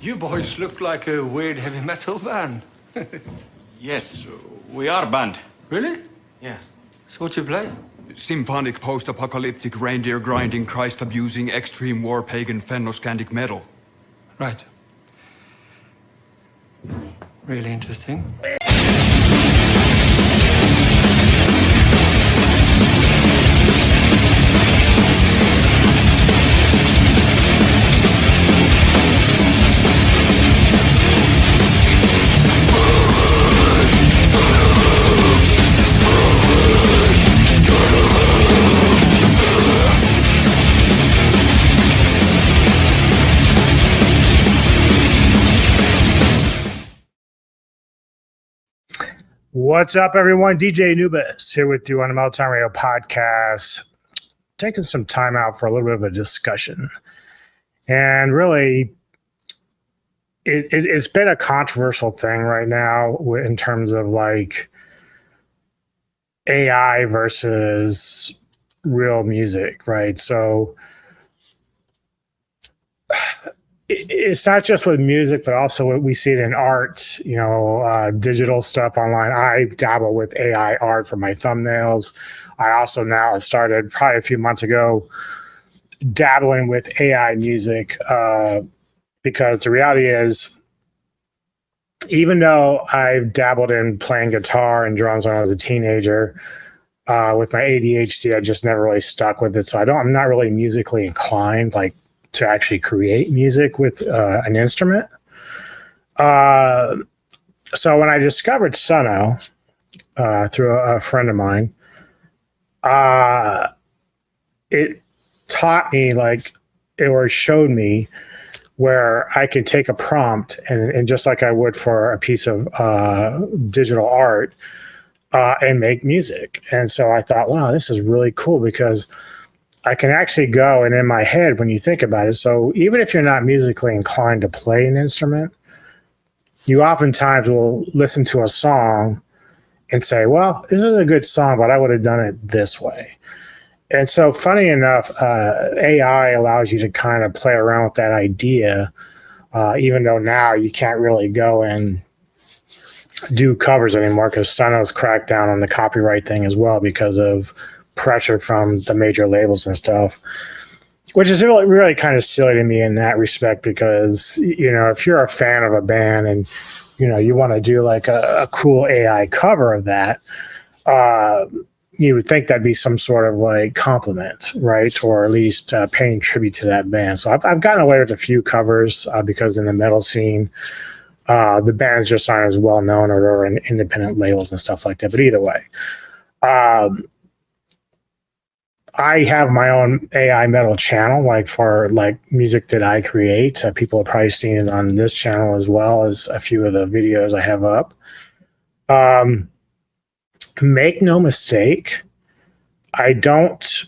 You boys look like a weird heavy metal band. Yes, we are a band. Really? Yeah. So what do you play? Symphonic post-apocalyptic reindeer-grinding, Christ-abusing, extreme war pagan Fennoscandic metal. Right. Really interesting. What's up, everyone? DJ Anubis here with you on the Multitrack Radio podcast. Taking some time out for a little bit of a discussion. And really, it's been a controversial thing right now in terms of like AI versus real music, right? So it's not just with music, but also we see it in art, digital stuff online. I dabble with AI art for my thumbnails. I also now started probably a few months ago dabbling with AI music because the reality is, even though I've dabbled in playing guitar and drums when I was a teenager, with my ADHD, I just never really stuck with it. So I'm not really musically inclined, like, to actually create music with an instrument. So when I discovered Sono through a friend of mine, it taught me or showed me where I could take a prompt and just like I would for a piece of digital art and make music. And so I thought, wow, this is really cool because I can actually go, and in my head, when you think about it, so even if you're not musically inclined to play an instrument, you oftentimes will listen to a song and say, well, this is a good song, but I would have done it this way. And so funny enough, AI allows you to kind of play around with that idea, even though now you can't really go and do covers anymore because Sono's cracked down on the copyright thing as well because of pressure from the major labels and stuff, which is really, really kind of silly to me in that respect because, if you're a fan of a band and, you want to do like a cool AI cover of that, you would think that'd be some sort of like compliment, right? Or at least paying tribute to that band. So I've gotten away with a few covers because in the metal scene, the bands just aren't as well known or they're in independent labels and stuff like that. But either way, I have my own AI metal channel, for music that I create. People have probably seen it on this channel as well as a few of the videos I have up. Make no mistake, I don't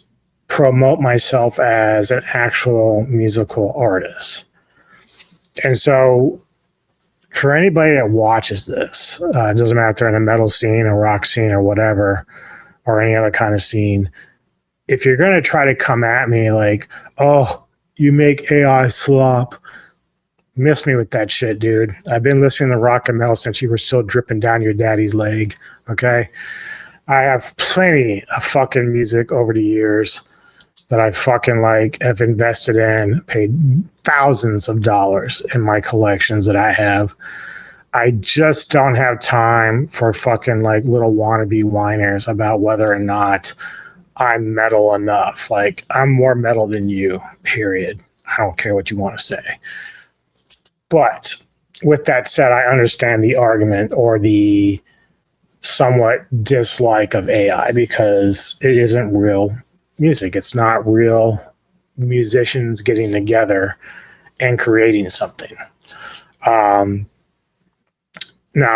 promote myself as an actual musical artist. And so for anybody that watches this, it doesn't matter if they're in a metal scene, a rock scene, or whatever, or any other kind of scene, if you're going to try to come at me like, oh, you make AI slop, miss me with that shit, dude. I've been listening to rock and metal since you were still dripping down your daddy's leg, okay? I have plenty of fucking music over the years that I fucking have invested in, paid thousands of dollars in my collections that I have. I just don't have time for fucking little wannabe whiners about whether or not I'm metal enough. I'm more metal than you, period. I don't care what you want to say. But with that said, I understand the argument or the somewhat dislike of AI because it isn't real music. It's not real musicians getting together and creating something. Now,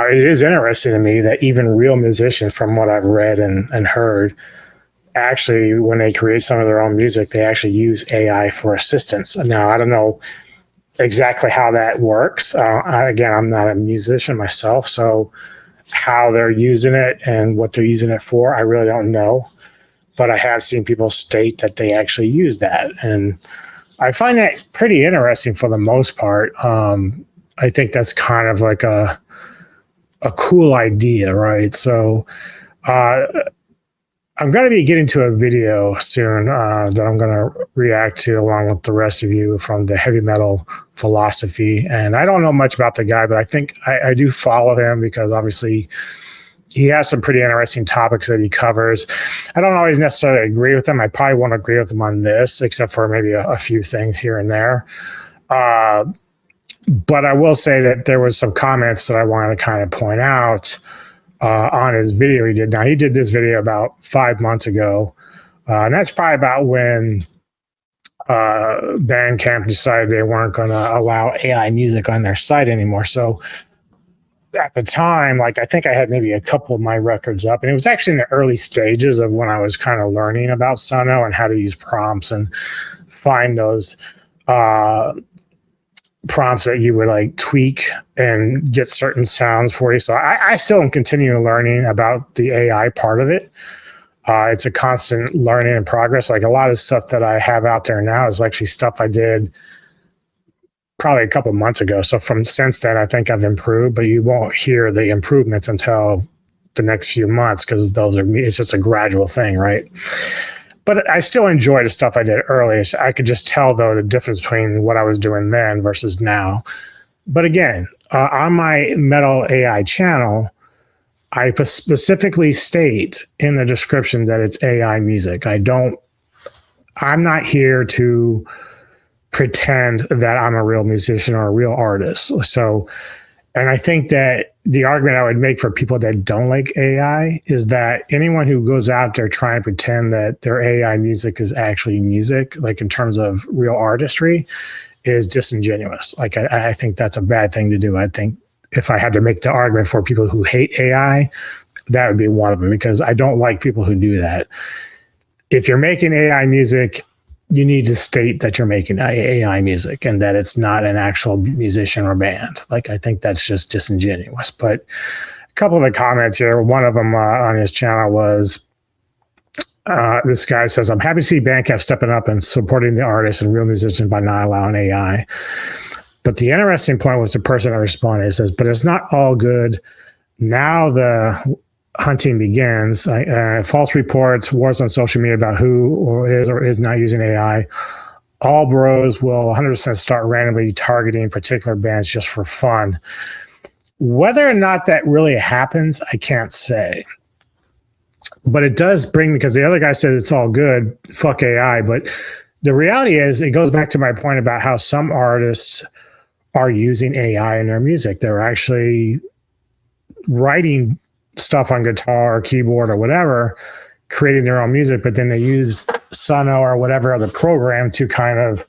it is interesting to me that even real musicians, from what I've read and heard, actually, when they create some of their own music, they actually use AI for assistance. Now, I don't know exactly how that works. Again, I'm not a musician myself, so how they're using it and what they're using it for, I really don't know. But I have seen people state that they actually use that. And I find that pretty interesting for the most part. I think that's kind of like a cool idea, right? So I'm going to be getting to a video soon that I'm going to react to along with the rest of you from the heavy metal philosophy. And I don't know much about the guy, but I think I do follow him because obviously he has some pretty interesting topics that he covers. I don't always necessarily agree with him. I probably won't agree with him on this, except for maybe a few things here and there. But I will say that there was some comments that I wanted to kind of point out on his video he did. Now, he did this video about 5 months ago, and that's probably about when Bandcamp decided they weren't going to allow AI music on their site anymore. So at the time, like I think I had maybe a couple of my records up, and it was actually in the early stages of when I was kind of learning about Sono and how to use prompts and find those prompts that you would like tweak and get certain sounds for you. So I still am continuing learning about the AI part of it. It's a constant learning and progress. Like a lot of stuff that I have out there now is actually stuff I did probably a couple of months ago. So from since then, I think I've improved, but you won't hear the improvements until the next few months because it's just a gradual thing, right? But I still enjoy the stuff I did earlier. So I could just tell, though, the difference between what I was doing then versus now. But again, on my Metal AI channel, I specifically state in the description that it's AI music. I'm not here to pretend that I'm a real musician or a real artist. So, and I think that the argument I would make for people that don't like AI is that anyone who goes out there trying to pretend that their AI music is actually music, like in terms of real artistry, is disingenuous. Like, I think that's a bad thing to do. I think if I had to make the argument for people who hate AI, that would be one of them, because I don't like people who do that. If you're making AI music, you need to state that you're making AI music and that it's not an actual musician or band. Like, I think that's just disingenuous. But a couple of the comments here, one of them on his channel was, this guy says, I'm happy to see Bandcamp stepping up and supporting the artists and real musicians by not allowing AI. But the interesting point was the person that responded. It says, but it's not all good. Now the hunting begins. False reports, wars on social media about who or is not using AI. All bros will 100% start randomly targeting particular bands just for fun. Whether or not that really happens, I can't say. But it does bring, because the other guy said it's all good, fuck AI. But the reality is, it goes back to my point about how some artists are using AI in their music. They're actually writing stuff on guitar or keyboard or whatever, creating their own music, but then they use Sono or whatever other program to kind of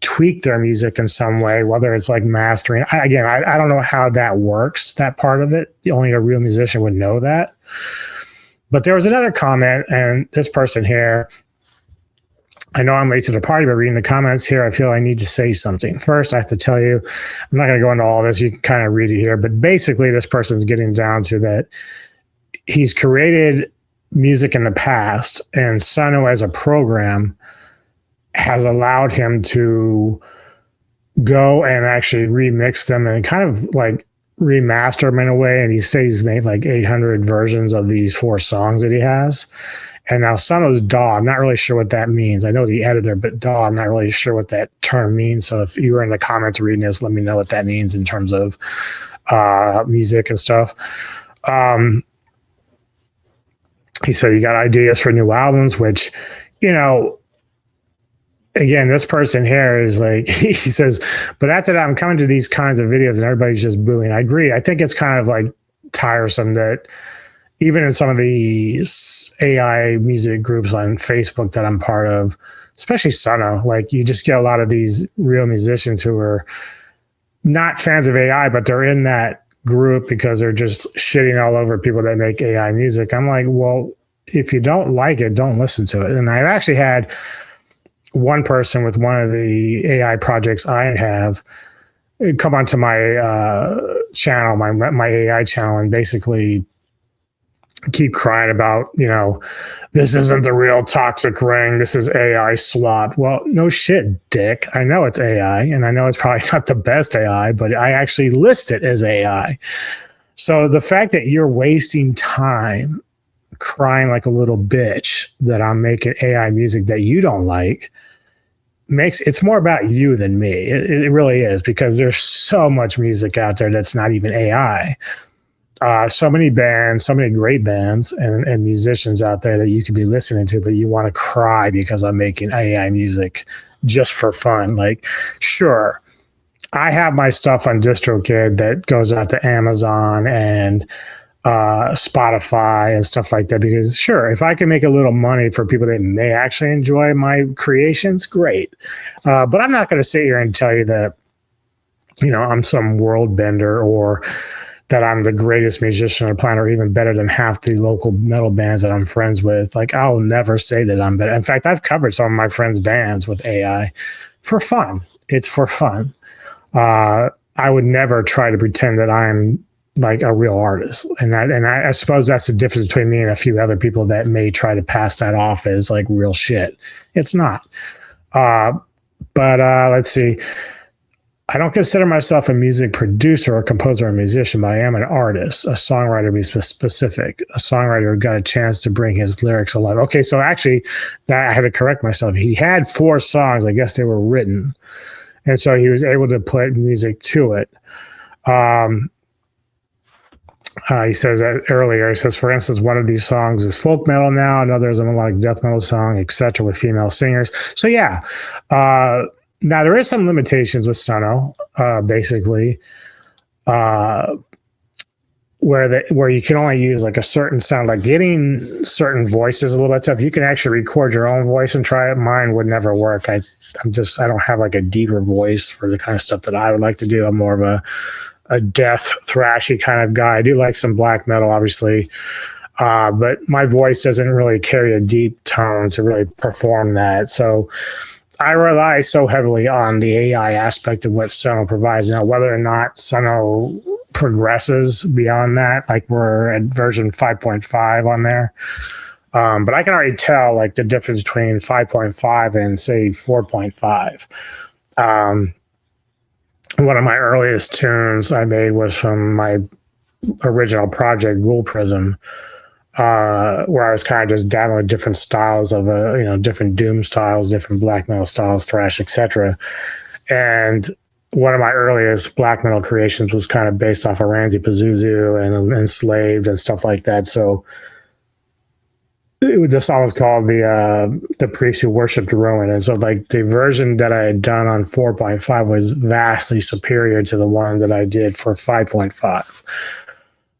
tweak their music in some way, whether it's like mastering. I don't know how that works, that part of it. Only a real musician would know that. But there was another comment, and this person here, I know I'm late to the party, but reading the comments here, I feel I need to say something. First, I have to tell you, I'm not going to go into all this. You can kind of read it here. But basically, this person's getting down to that he's created music in the past, and Sono as a program has allowed him to go and actually remix them and kind of like remaster them in a way. And he says he's made like 800 versions of these 4 songs that he has. And now Sono's DAW, I'm not really sure what that means. I know the editor, but DAW, I'm not really sure what that term means. So if you were in the comments reading this, let me know what that means in terms of music and stuff. He said you got ideas for new albums, which, you know, again, this person here is like, he says, but after that, I'm coming to these kinds of videos and everybody's just booing. I agree. I think it's kind of like tiresome that even in some of these AI music groups on Facebook that I'm part of, especially Sono, like you just get a lot of these real musicians who are not fans of AI, but they're in that group because they're just shitting all over people that make AI music. I'm like, well, if you don't like it, don't listen to it. And I've actually had one person with one of the AI projects I have come onto my channel, my AI channel, and basically keep crying about, this isn't the real toxic ring. This is AI slop. Well, no shit, dick. I know it's AI, and I know it's probably not the best AI, but I actually list it as AI. So the fact that you're wasting time crying like a little bitch that I'm making AI music that you don't like it's more about you than me. It really is, because there's so much music out there that's not even AI. So many bands, so many great bands and musicians out there that you could be listening to, but you want to cry because I'm making AI music just for fun. Like, sure, I have my stuff on DistroKid that goes out to Amazon and Spotify and stuff like that, because sure, if I can make a little money for people that may actually enjoy my creations, great. But I'm not going to sit here and tell you that, I'm some world bender or that I'm the greatest musician on the planet, or even better than half the local metal bands that I'm friends with. Like, I'll never say that I'm better. In fact, I've covered some of my friends' bands with AI for fun. It's for fun. I would never try to pretend that I'm like a real artist. And I suppose that's the difference between me and a few other people that may try to pass that off as like real shit. It's not. But let's see. I don't consider myself a music producer or composer or musician, but I am an artist, a songwriter to be specific, a songwriter who got a chance to bring his lyrics alive. Okay, so actually, I had to correct myself. He had 4 songs. I guess they were written. And so he was able to put music to it. He says that earlier. He says, for instance, one of these songs is folk metal now, another is a melodic death metal song, etc., with female singers. So yeah, now there is some limitations with Sono, basically, where you can only use like a certain sound, like getting certain voices a little bit tough. You can actually record your own voice and try it. Mine would never work. I don't have like a deeper voice for the kind of stuff that I would like to do. I'm more of a death thrashy kind of guy. I do like some black metal, obviously, but my voice doesn't really carry a deep tone to really perform that. So I rely so heavily on the AI aspect of what Sono provides. Now, whether or not Sono progresses beyond that, like we're at version 5.5 on there, but I can already tell like the difference between 5.5 and say 4.5. One of my earliest tunes I made was from my original project, Ghoul Prism, where I was kind of just dabbling with different styles of, different doom styles, different black metal styles, thrash, etc. And one of my earliest black metal creations was kind of based off of Ramsey Pazuzu and Enslaved and stuff like that. So the song was called the Priest Who Worshipped Ruin. And so like the version that I had done on 4.5 was vastly superior to the one that I did for 5.5.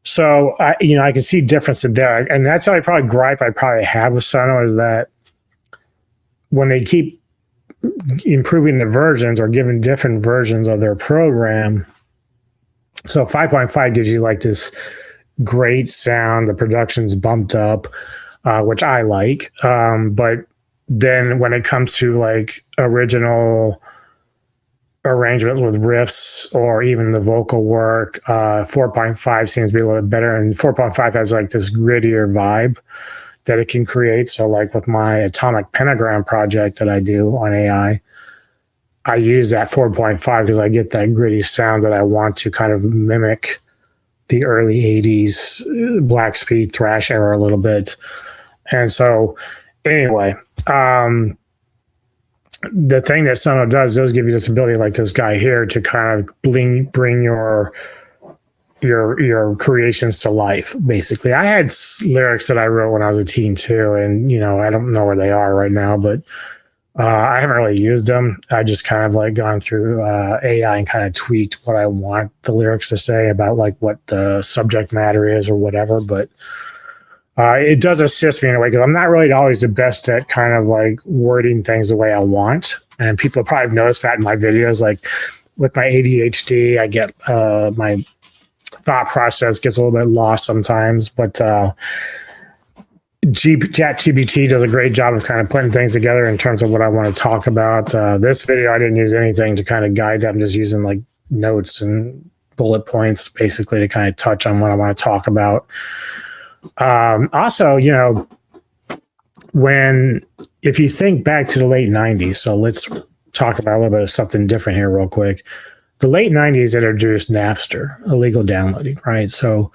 So I can see difference in there. And that's the only probably gripe I probably have with Sono, is that when they keep improving the versions or giving different versions of their program, so 5.5 gives you like this great sound, the production's bumped up, which I like. But then when it comes to like original arrangements with riffs or even the vocal work, 4.5 seems to be a little bit better. And 4.5 has like this grittier vibe that it can create. So like with my Atomic Pentagram project that I do on AI, I use that 4.5 because I get that gritty sound that I want to kind of mimic the early 80s Black Speed thrash era a little bit. And so anyway, the thing that Sono does give you this ability, like this guy here, to kind of bring your creations to life. Basically, I had lyrics that I wrote when I was a teen too, and I don't know where they are right now, but I haven't really used them. I just kind of like gone through AI and kind of tweaked what I want the lyrics to say about like what the subject matter is or whatever, but. It does assist me in a way, because I'm not really always the best at kind of like wording things the way I want. And people probably noticed that in my videos. Like with my ADHD, I get my thought process gets a little bit lost sometimes. But ChatGPT does a great job of kind of putting things together in terms of what I want to talk about. This video, I didn't use anything to kind of guide that. I'm just using like notes and bullet points basically to kind of touch on what I want to talk about. Also, if you think back to the late 90s, so let's talk about a little bit of something different here real quick. The late 90s introduced Napster, illegal downloading, right? So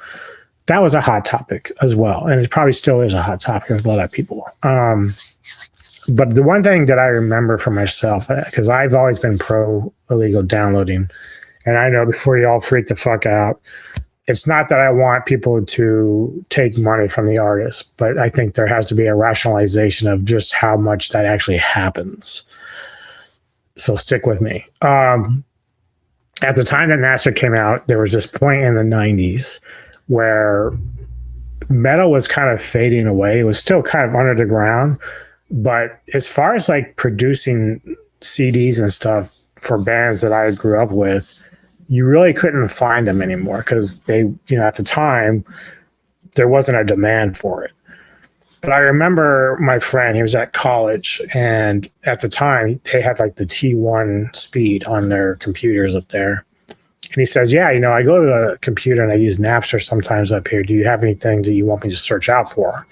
that was a hot topic as well. And it probably still is a hot topic with a lot of people. But the one thing that I remember for myself, because I've always been pro illegal downloading, and I know before you all freak the fuck out, it's not that I want people to take money from the artist, but I think there has to be a rationalization of just how much that actually happens. So stick with me. At the time that Napster came out, there was this point in the 90s where metal was kind of fading away. It was still kind of under the ground. But as far as like producing CDs and stuff for bands that I grew up with, you really couldn't find them anymore because they, at the time, there wasn't a demand for it. But I remember my friend, he was at college, and at the time, they had like the T1 speed on their computers up there. And he says, yeah, I go to a computer and I use Napster sometimes up here. Do you have anything that you want me to search out for?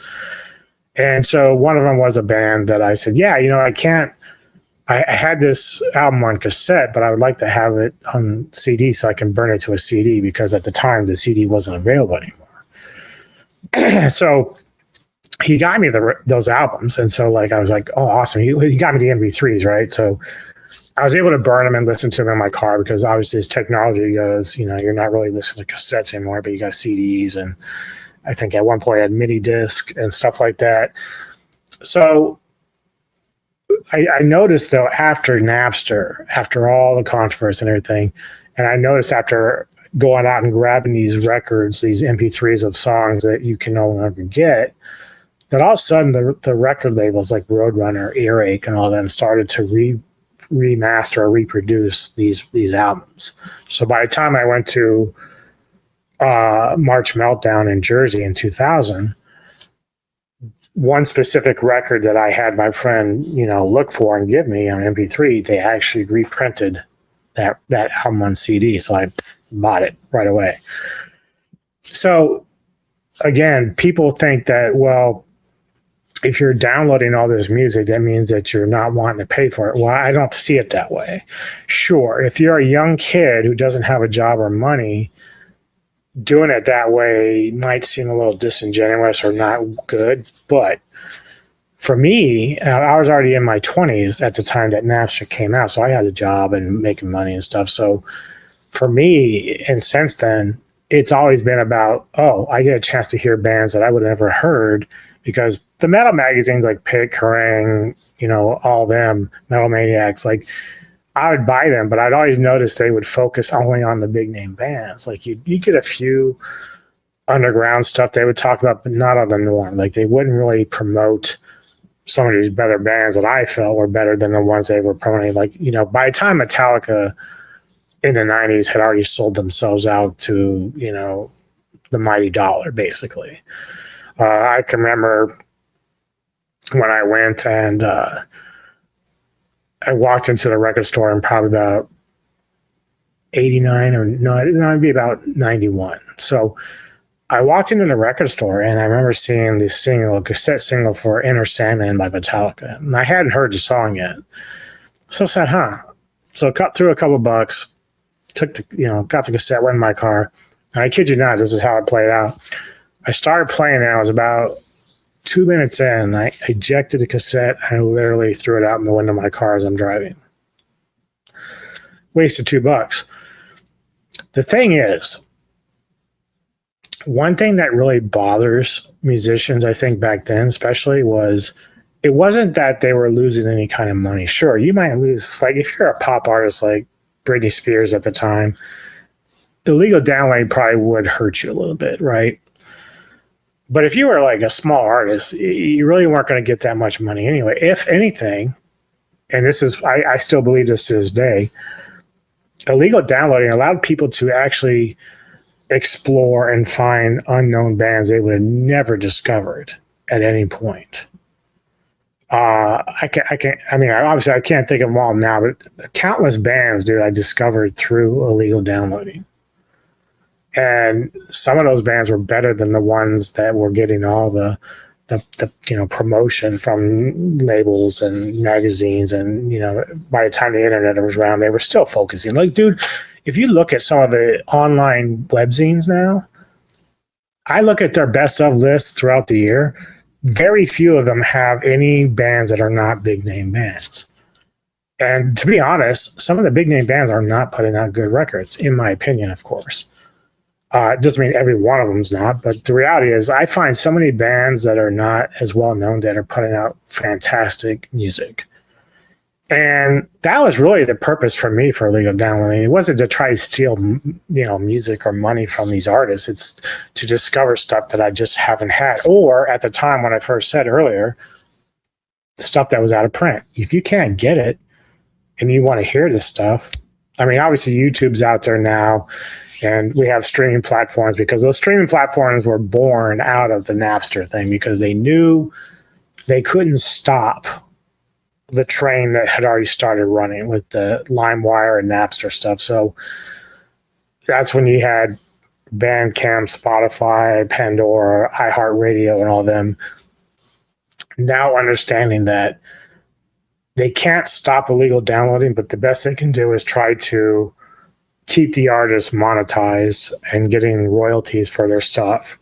And so one of them was a band that I said, yeah, I had this album on cassette, but I would like to have it on CD so I can burn it to a CD because at the time the CD wasn't available anymore. So he got me those albums. And so I was like, oh, awesome. He got me the MP3s, right? So I was able to burn them and listen to them in my car because obviously as technology goes, you're not really listening to cassettes anymore, but you got CDs. And I think at one point I had mini disc and stuff like that. So I noticed though, after Napster, after all the controversy and everything, and I noticed after going out and grabbing these records, these MP3s of songs that you can no longer get, that all of a sudden the record labels like Roadrunner, Earache, and all them started to remaster or reproduce these albums. So by the time I went to March Meltdown in Jersey in 2000, one specific record that I had my friend, look for and give me on MP3, they actually reprinted that album on CD. So I bought it right away. So again, people think that, well, if you're downloading all this music, that means that you're not wanting to pay for it. Well, I don't see it that way. Sure, if you're a young kid who doesn't have a job or money, doing it that way might seem a little disingenuous or not good. But for me, I was already in my 20s at the time that Napster came out, so I had a job and making money and stuff. So for me, and since then, it's always been about, I get a chance to hear bands that I would have never heard, because the metal magazines like Pit, Kerrang, all them, Metal Maniacs, I would buy them, but I'd always notice they would focus only on the big name bands. You get a few underground stuff they would talk about, but not on the norm. They wouldn't really promote some of these better bands that I felt were better than the ones they were promoting. By the time Metallica in the 90s had already sold themselves out to, the mighty dollar, basically. I can remember when I went and I walked into the record store in probably about 89 or no, it'd be about 91. So I walked into the record store and I remember seeing this cassette single for Inner Sandman by Metallica. And I hadn't heard the song yet. So I said, So I cut through a couple bucks, got the cassette, went in my car. And I kid you not, this is how it played out. I started playing it. I was about 2 minutes in. I ejected the cassette. I literally threw it out in the window of my car as I'm driving. Wasted $2. The thing is, one thing that really bothers musicians, I think back then especially, was it wasn't that they were losing any kind of money. Sure, you might lose, if you're a pop artist like Britney Spears at the time, illegal downloading probably would hurt you a little bit, right? But if you were a small artist, you really weren't going to get that much money anyway. If anything, and this is, I still believe this to this day, illegal downloading allowed people to actually explore and find unknown bands they would have never discovered at any point. Obviously I can't think of them all now, but countless bands, dude, I discovered through illegal downloading. And some of those bands were better than the ones that were getting all the promotion from labels and magazines. And by the time the internet was around, they were still focusing. Like, dude, if you look at some of the online webzines now, I look at their best of lists throughout the year. Very few of them have any bands that are not big name bands. And to be honest, some of the big name bands are not putting out good records, in my opinion, of course. It doesn't mean every one of them's not, but the reality is I find so many bands that are not as well known that are putting out fantastic music. And that was really the purpose for me for illegal downloading. It wasn't to try to steal, music or money from these artists. It's to discover stuff that I just haven't had. Or at the time when I first said earlier, stuff that was out of print. If you can't get it and you want to hear this stuff, I mean, obviously YouTube's out there now, and we have streaming platforms because those streaming platforms were born out of the Napster thing because they knew they couldn't stop the train that had already started running with the LimeWire and Napster stuff. So that's when you had Bandcamp, Spotify, Pandora, iHeartRadio, and all them now understanding that they can't stop illegal downloading, but the best they can do is try to keep the artists monetized and getting royalties for their stuff,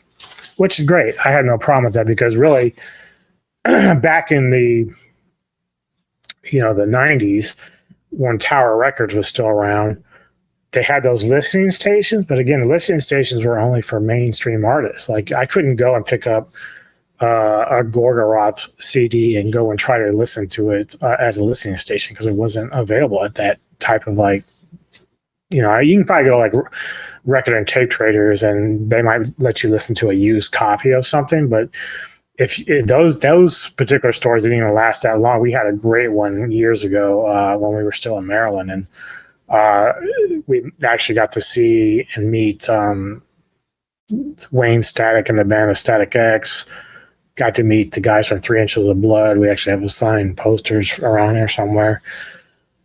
which is great. I had no problem with that because really back in the the 90s when Tower Records was still around, they had those listening stations, but again, the listening stations were only for mainstream artists. Like I couldn't go and pick up a Gorgoroth CD and go and try to listen to it at a listening station because it wasn't available at that type of you can probably go to record and tape traders and they might let you listen to a used copy of something. But if those particular stores didn't even last that long, we had a great one years ago when we were still in Maryland. And we actually got to see and meet Wayne Static and the band of Static X. Got to meet the guys from 3 Inches of Blood. We actually have signed posters around there somewhere.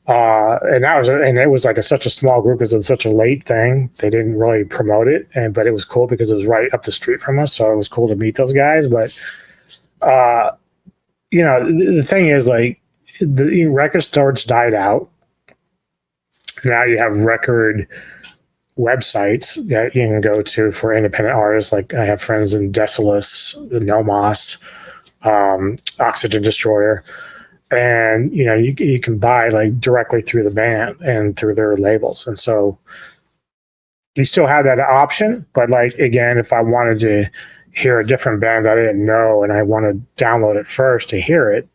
And it was such a small group because it was such a late thing. They didn't really promote it, but it was cool because it was right up the street from us. So it was cool to meet those guys. But the thing is, the record storage died out. Now you have record websites that you can go to for independent artists. Like I have friends in Desolus, Nomos, Oxygen Destroyer. And you can buy directly through the band and through their labels, and so you still have that option. But again, if I wanted to hear a different band I didn't know and I want to download it first to hear it,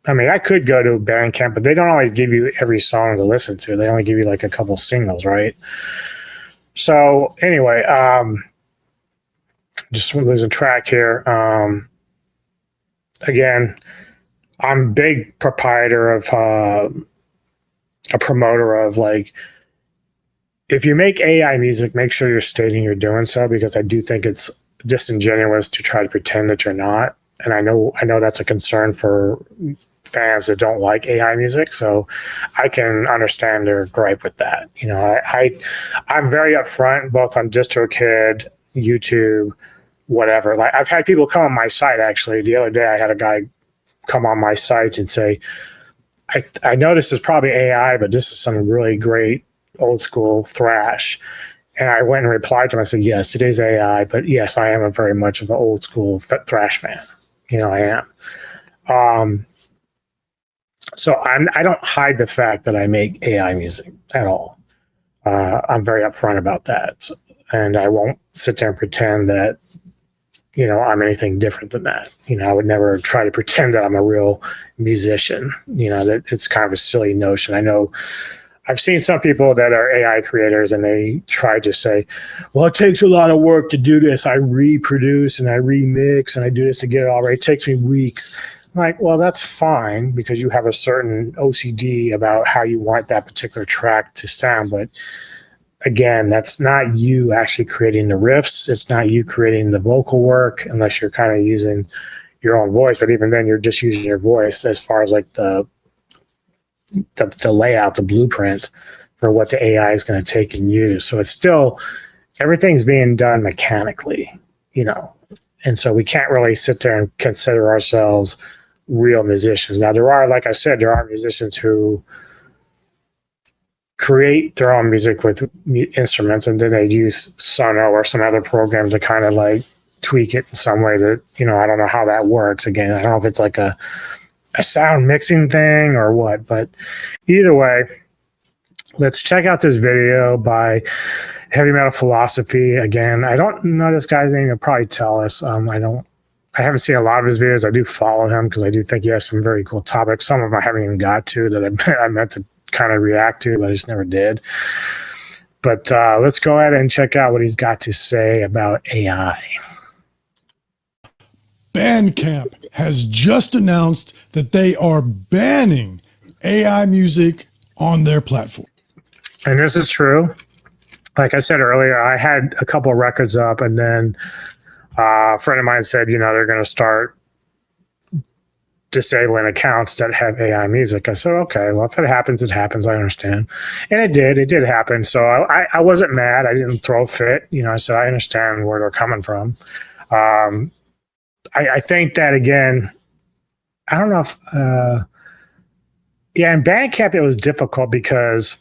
I mean, I could go to Bandcamp, but they don't always give you every song to listen to. They only give you a couple singles, right? So anyway, just lose a track here. Again. I'm a big proprietor of a promoter of if you make AI music, make sure you're stating you're doing so, because I do think it's disingenuous to try to pretend that you're not. And I know that's a concern for fans that don't like AI music. So I can understand their gripe with that. I'm very upfront both on DistroKid, YouTube, whatever. I've had people come on my site actually. The other day I had a guy come on my site and say, I know this is probably AI, but this is some really great old school thrash. And I went and replied to him. I said, yes, it is AI, but yes, I am very much of an old school thrash fan. I am. So I don't hide the fact that I make AI music at all. I'm very upfront about that. And I won't sit there and pretend that I'm anything different than that. I would never try to pretend that I'm a real musician. That it's kind of a silly notion. I know I've seen some people that are AI creators and they try to say, well, it takes a lot of work to do this. I reproduce and I remix and I do this to get it all right. It takes me weeks. I'm like, well, that's fine because you have a certain OCD about how you want that particular track to sound. But again, that's not you actually creating the riffs. It's not you creating the vocal work unless you're kind of using your own voice. But even then, you're just using your voice as far as the layout, the blueprint for what the AI is going to take and use. So it's still everything's being done mechanically, you know, and so we can't really sit there and consider ourselves real musicians. Now, there are, like I said, there are musicians who create their own music with instruments, and then they use Sono or some other program to kind of like tweak it in some way that, you know, I don't know how that works. Again, I don't know if it's like a sound mixing thing or what, but either way, let's check out this video by Heavy Metal Philosophy. Again, I don't know this guy's name. He'll probably tell us. I haven't seen a lot of his videos. I do follow him because I do think he has some very cool topics. Some of them I haven't even got to that I meant to kind of react to, but I just never did. But let's go ahead and check out what he's got to say about AI. Bandcamp has just announced that they are banning AI music on their platform. And this is true. Like I said earlier, I had a couple of records up, and then a friend of mine said, you know, they're going to start disabling accounts that have AI music. I said, okay, well, if it happens, it happens. I understand. And it did happen. So I wasn't mad. I didn't throw a fit. You know, I said, I understand where they're coming from. I think that, again, I don't know if, in Bandcamp, it was difficult because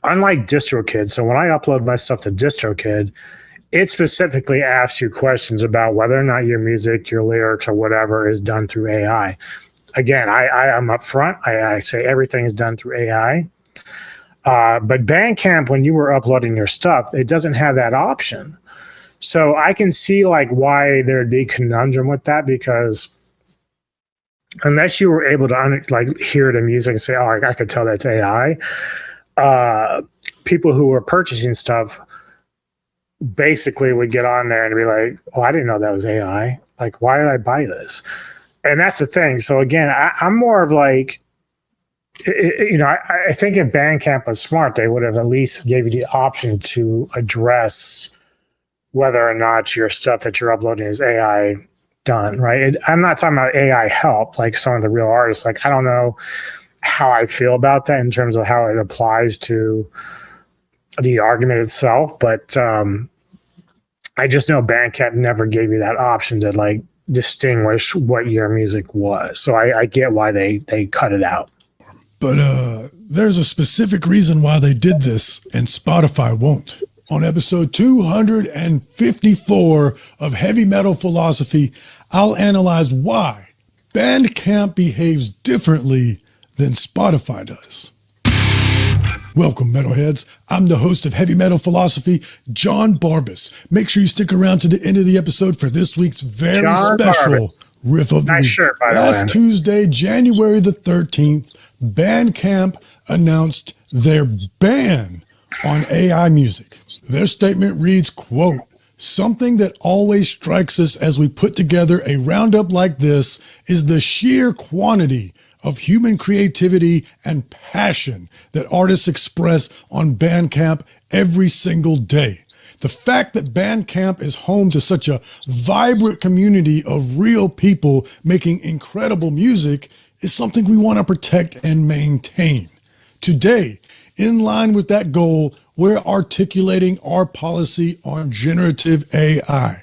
unlike DistroKid, so when I upload my stuff to DistroKid, it specifically asks you questions about whether or not your music, your lyrics, or whatever is done through AI. Again, I am upfront. I say everything is done through AI. But Bandcamp, when you were uploading your stuff, it doesn't have that option. So I can see like why there'd be conundrum with that, because unless you were able to hear the music and say, oh, I could tell that's AI, people who were purchasing stuff basically would get on there and be like, oh, I didn't know that was AI. Like, why did I buy this? And that's the thing. So again, I'm more of like, you know, I think if Bandcamp was smart, they would have at least gave you the option to address whether or not your stuff that you're uploading is AI done, right? I'm not talking about AI help, like some of the real artists. Like, I don't know how I feel about that in terms of how it applies to the argument itself, but I just know Bandcamp never gave you that option to like distinguish what your music was. So I get why they cut it out. But there's a specific reason why they did this, and Spotify won't. On episode 254 of Heavy Metal Philosophy, I'll analyze why Bandcamp behaves differently than Spotify does. Welcome, metalheads. I'm the host of Heavy Metal Philosophy, John Barbas. Make sure you stick around to the end of the episode for this week's very special Riff of the Week. Shirt, by the Last way. Tuesday, January the 13th, Bandcamp announced their ban on AI music. Their statement reads, quote, "Something that always strikes us as we put together a roundup like this is the sheer quantity of human creativity and passion that artists express on Bandcamp every single day. The fact that Bandcamp is home to such a vibrant community of real people making incredible music is something we want to protect and maintain. Today, in line with that goal, we're articulating our policy on generative AI.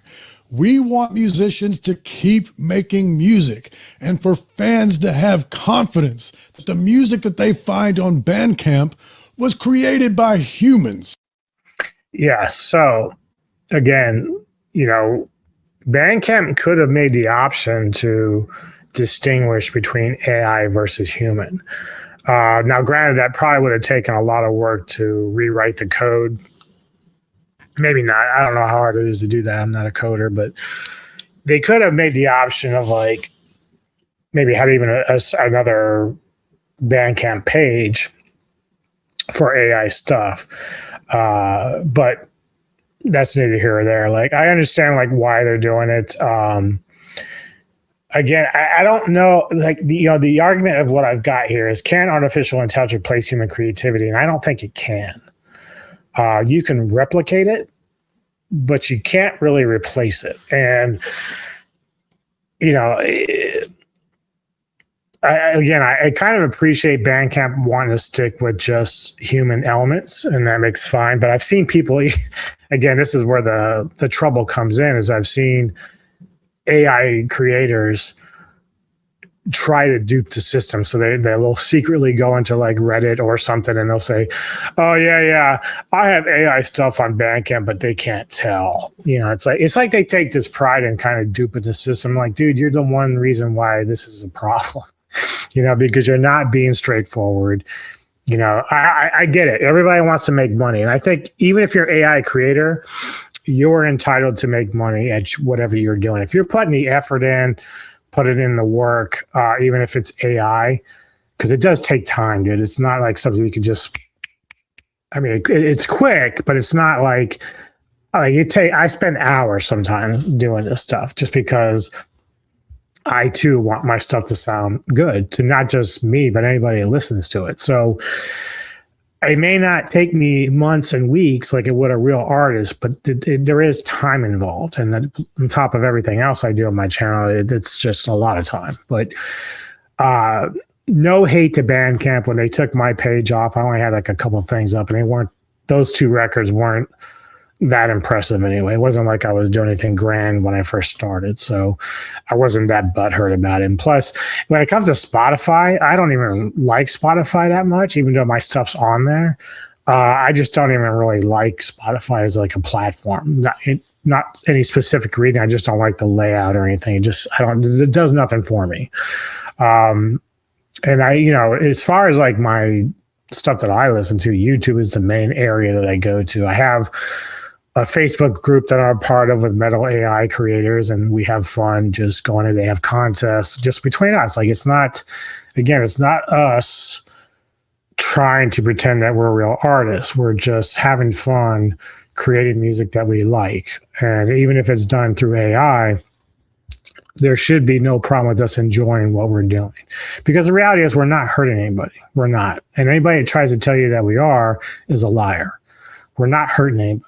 We want musicians to keep making music and for fans to have confidence that the music that they find on Bandcamp was created by humans." Yeah. So again, you know, Bandcamp could have made the option to distinguish between AI versus human. Now, granted, that probably would have taken a lot of work to rewrite the code. Maybe not. I don't know how hard it is to do that. I'm not a coder, but they could have made the option of like maybe had even another Bandcamp page for AI stuff. But that's neither here or there. Like, I understand like why they're doing it. Again, I don't know, like, the argument of what I've got here is, can artificial intelligence replace human creativity? And I don't think it can. You can replicate it, but you can't really replace it. And, you know, I kind of appreciate Bandcamp wanting to stick with just human elements, and that makes fine. But I've seen people, again, this is where the trouble comes in, is I've seen AI creators try to dupe the system. So they'll secretly go into like Reddit or something, and they'll say, oh yeah, I have AI stuff on Bandcamp, but they can't tell. It's like they take this pride in kind of duping the system. Like, dude, you're the one reason why this is a problem, because you're not being straightforward. I get it. Everybody wants to make money. And I think even if you're an AI creator, you're entitled to make money at whatever you're doing. If you're putting the effort in, put it in the work, even if it's AI, because it does take time, dude. It's not like something you can just, it's quick, but it's not like I spend hours sometimes doing this stuff just because I too want my stuff to sound good to not just me, but anybody who listens to it. So it may not take me months and weeks like it would a real artist, but there is time involved. And on top of everything else I do on my channel, it's just a lot of time. But no hate to Bandcamp. When they took my page off, I only had like a couple of things up, and those 2 records weren't that impressive anyway. It wasn't like I was doing anything grand when I first started, so I wasn't that butthurt about it. And plus, when it comes to Spotify, I don't even like Spotify that much, even though my stuff's on there. I just don't even really like Spotify as like a platform. Not any specific reason. I just don't like the layout or anything. It does nothing for me. And as far as like my stuff that I listen to, YouTube is the main area that I go to. I have a Facebook group that I'm a part of with metal AI creators, and we have fun just going in. They have contests just between us. Like, it's not us trying to pretend that we're real artists. We're just having fun creating music that we like. And even if it's done through AI, there should be no problem with us enjoying what we're doing. Because the reality is we're not hurting anybody. We're not. And anybody that tries to tell you that we are is a liar. We're not hurting anybody.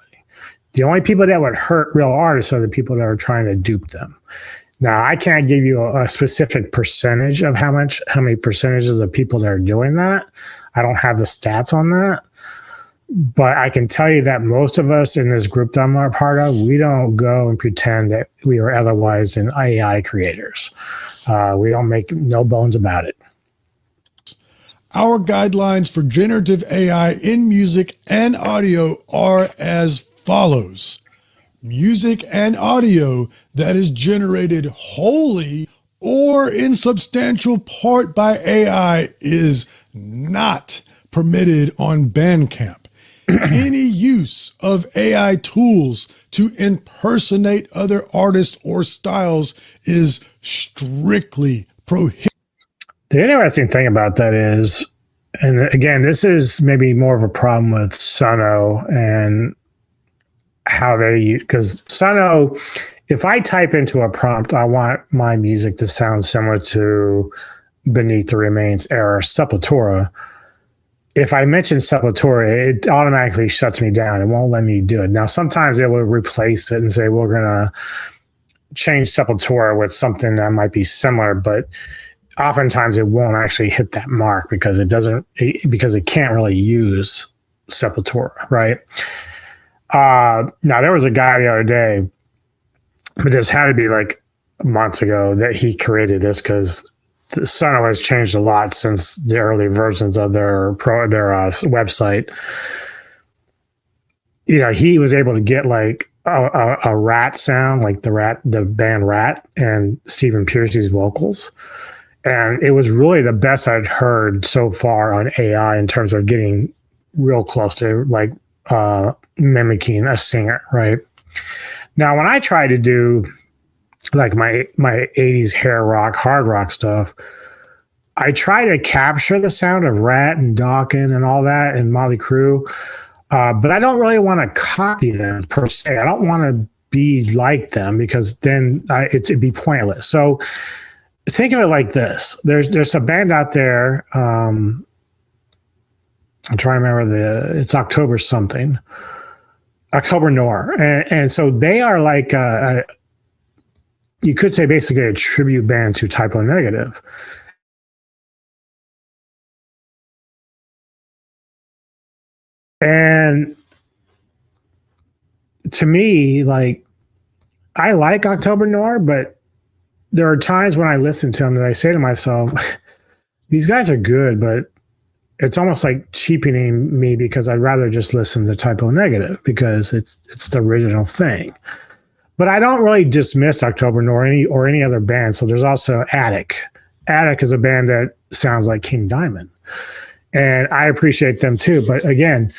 The only people that would hurt real artists are the people that are trying to dupe them. Now, I can't give you a specific percentage of how many percentages of people that are doing that. I don't have the stats on that. But I can tell you that most of us in this group that I'm a part of, we don't go and pretend that we are otherwise than AI creators. We don't make no bones about it. Our guidelines for generative AI in music and audio are as follows. Music and audio that is generated wholly or in substantial part by AI is not permitted on Bandcamp. Any use of AI tools to impersonate other artists or styles is strictly prohibited. The interesting thing about that is, and again, this is maybe more of a problem with Sono and how they use, because Sono, if I type into a prompt, I want my music to sound similar to Beneath the Remains era Sepultura. If I mention Sepultura, it automatically shuts me down. It won't let me do it. Now, sometimes they will replace it and say, we're going to change Sepultura with something that might be similar, but oftentimes it won't actually hit that mark because it can't really use Sepultura, right? Now, there was a guy the other day, but this had to be like months ago, that he created this because the Sono has changed a lot since the early versions of their website. He was able to get like a rat sound, like the band Rat, and Stephen Pearcy's vocals. And it was really the best I'd heard so far on AI in terms of getting real close to like mimicking a singer, right? Now, when I try to do like my 80s hair rock, hard rock stuff, I try to capture the sound of Rat and Dawkins and all that and Motley Crue, but I don't really want to copy them per se. I don't want to be like them because then it'd be pointless. So think of it like this. There's a band out there, I'm trying to remember it's October something. October Noir. And so they are like, you could say basically a tribute band to Typo Negative. And to me, like, I like October Noir, but there are times when I listen to them that I say to myself, these guys are good, but it's almost like cheapening me because I'd rather just listen to Typo Negative because it's the original thing. But I don't really dismiss October Noir or any other band. So there's also Attic. Attic is a band that sounds like King Diamond. And I appreciate them too. But again,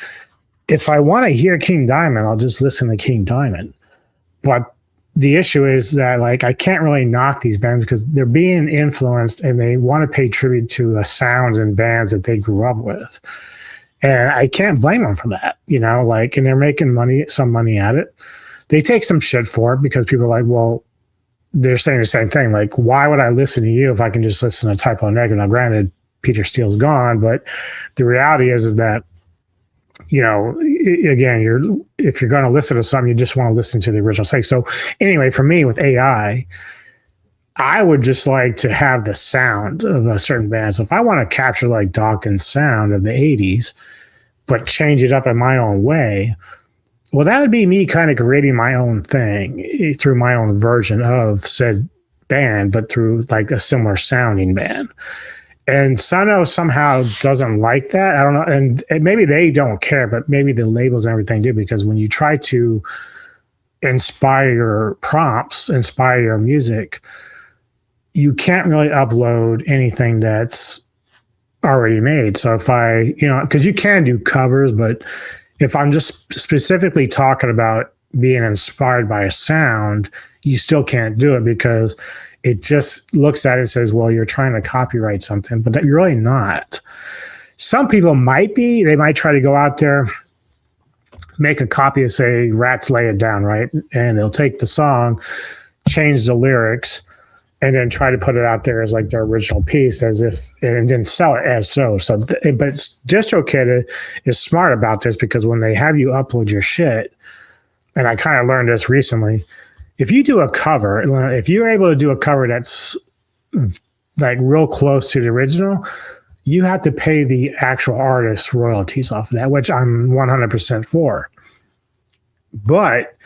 if I want to hear King Diamond, I'll just listen to King Diamond. But the issue is that, like, I can't really knock these bands because they're being influenced and they want to pay tribute to a sound and bands that they grew up with. And I can't blame them for that, you know, like, and they're making some money at it. They take some shit for it because people are like, well, they're saying the same thing. Like, why would I listen to you if I can just listen to Typo Negative? Now, granted, Peter Steele's gone, but the reality is that, you know, again, if you're going to listen to something, you just want to listen to the original thing. So anyway, for me with AI, I would just like to have the sound of a certain band. So if I want to capture like Dawkins' sound of the 80s, but change it up in my own way, well, that would be me kind of creating my own thing through my own version of said band, but through like a similar sounding band. And Sono somehow doesn't like that. I don't know. And maybe they don't care, but maybe the labels and everything do, because when you try to inspire your prompts, inspire your music, you can't really upload anything that's already made. So if I, you know, because you can do covers, but if I'm just specifically talking about being inspired by a sound, you still can't do it because it just looks at it and says, well, you're trying to copyright something, but you're really not. Some people might be. They might try to go out there, make a copy of, say, Rats Lay It Down, right? And they'll take the song, change the lyrics, and then try to put it out there as like their original piece, as if, and then sell it as so. So, but DistroKid is smart about this because when they have you upload your shit, and I kind of learned this recently, if you do a cover, if you're able to do a cover that's like real close to the original, you have to pay the actual artist royalties off of that, which I'm 100% for. But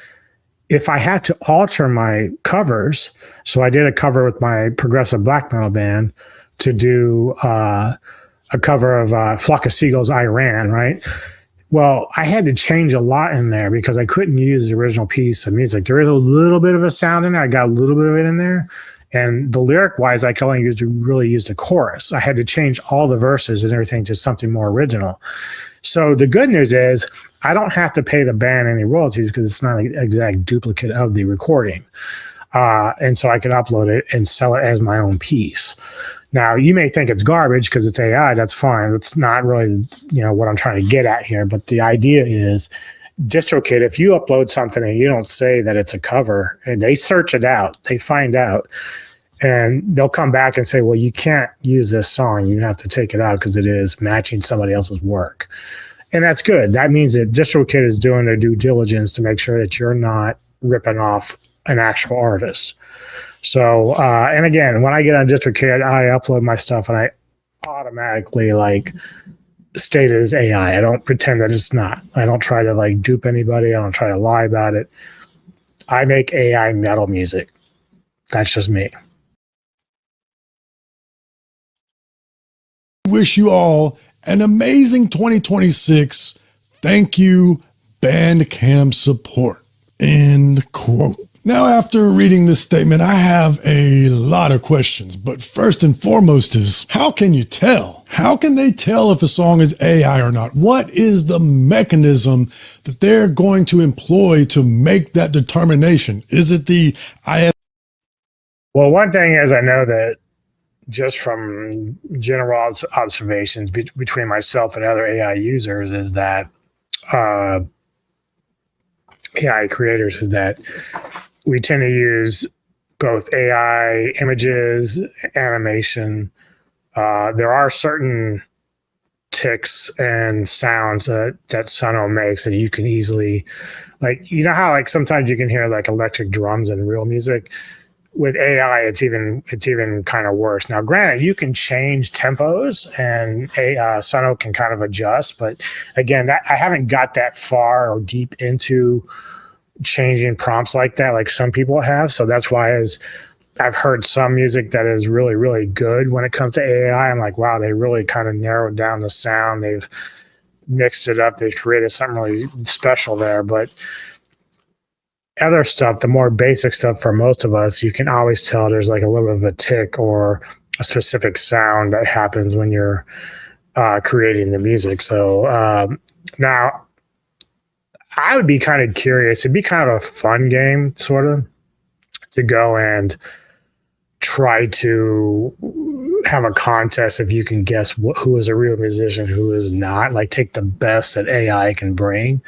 if I had to alter my covers, so I did a cover with my progressive black metal band to do a cover of Flock of Seagulls, Iran, right? Well, I had to change a lot in there because I couldn't use the original piece of music. There is a little bit of a sound in there. I got a little bit of it in there. And the lyric-wise, I could only really use the chorus. I had to change all the verses and everything to something more original. So the good news is I don't have to pay the band any royalties because it's not an exact duplicate of the recording. And so I can upload it and sell it as my own piece. Now, you may think it's garbage because it's AI. That's fine. That's not really, you know, what I'm trying to get at here. But the idea is, DistroKid, if you upload something and you don't say that it's a cover, and they search it out, they find out, and they'll come back and say, well, you can't use this song. You have to take it out because it is matching somebody else's work. And that's good. That means that DistroKid is doing their due diligence to make sure that you're not ripping off an actual artist. So, and again, when I get on DistroKid, I upload my stuff and I automatically like state it as AI. I don't pretend that it's not. I don't try to like dupe anybody. I don't try to lie about it. I make AI metal music. That's just me. Wish you all an amazing 2026. Thank you, Bandcamp support. End quote. Now, after reading this statement, I have a lot of questions, but first and foremost is, how can you tell? How can they tell if a song is AI or not? What is the mechanism that they're going to employ to make that determination? Is it the Well, one thing is, I know that just from general observations between myself and other AI users is that AI creators is that we tend to use both AI images, animation. There are certain ticks and sounds that Sono makes that you can easily, like, you know how like sometimes you can hear like electric drums in real music. with AI, it's even kind of worse. Now, granted, you can change tempos, and Sono can kind of adjust. But again, I haven't got that far or deep into changing prompts like that, like some people have. So that's why, as I've heard some music that is really, really good when it comes to AI, I'm like, wow, they really kind of narrowed down the sound. They've mixed it up. They've created something really special there. But other stuff, the more basic stuff for most of us, you can always tell there's like a little bit of a tick or a specific sound that happens when you're creating the music. So now I would be kind of curious. It'd be kind of a fun game, sort of, to go and try to have a contest if you can guess who is a real musician, who is not. Like, take the best that AI can bring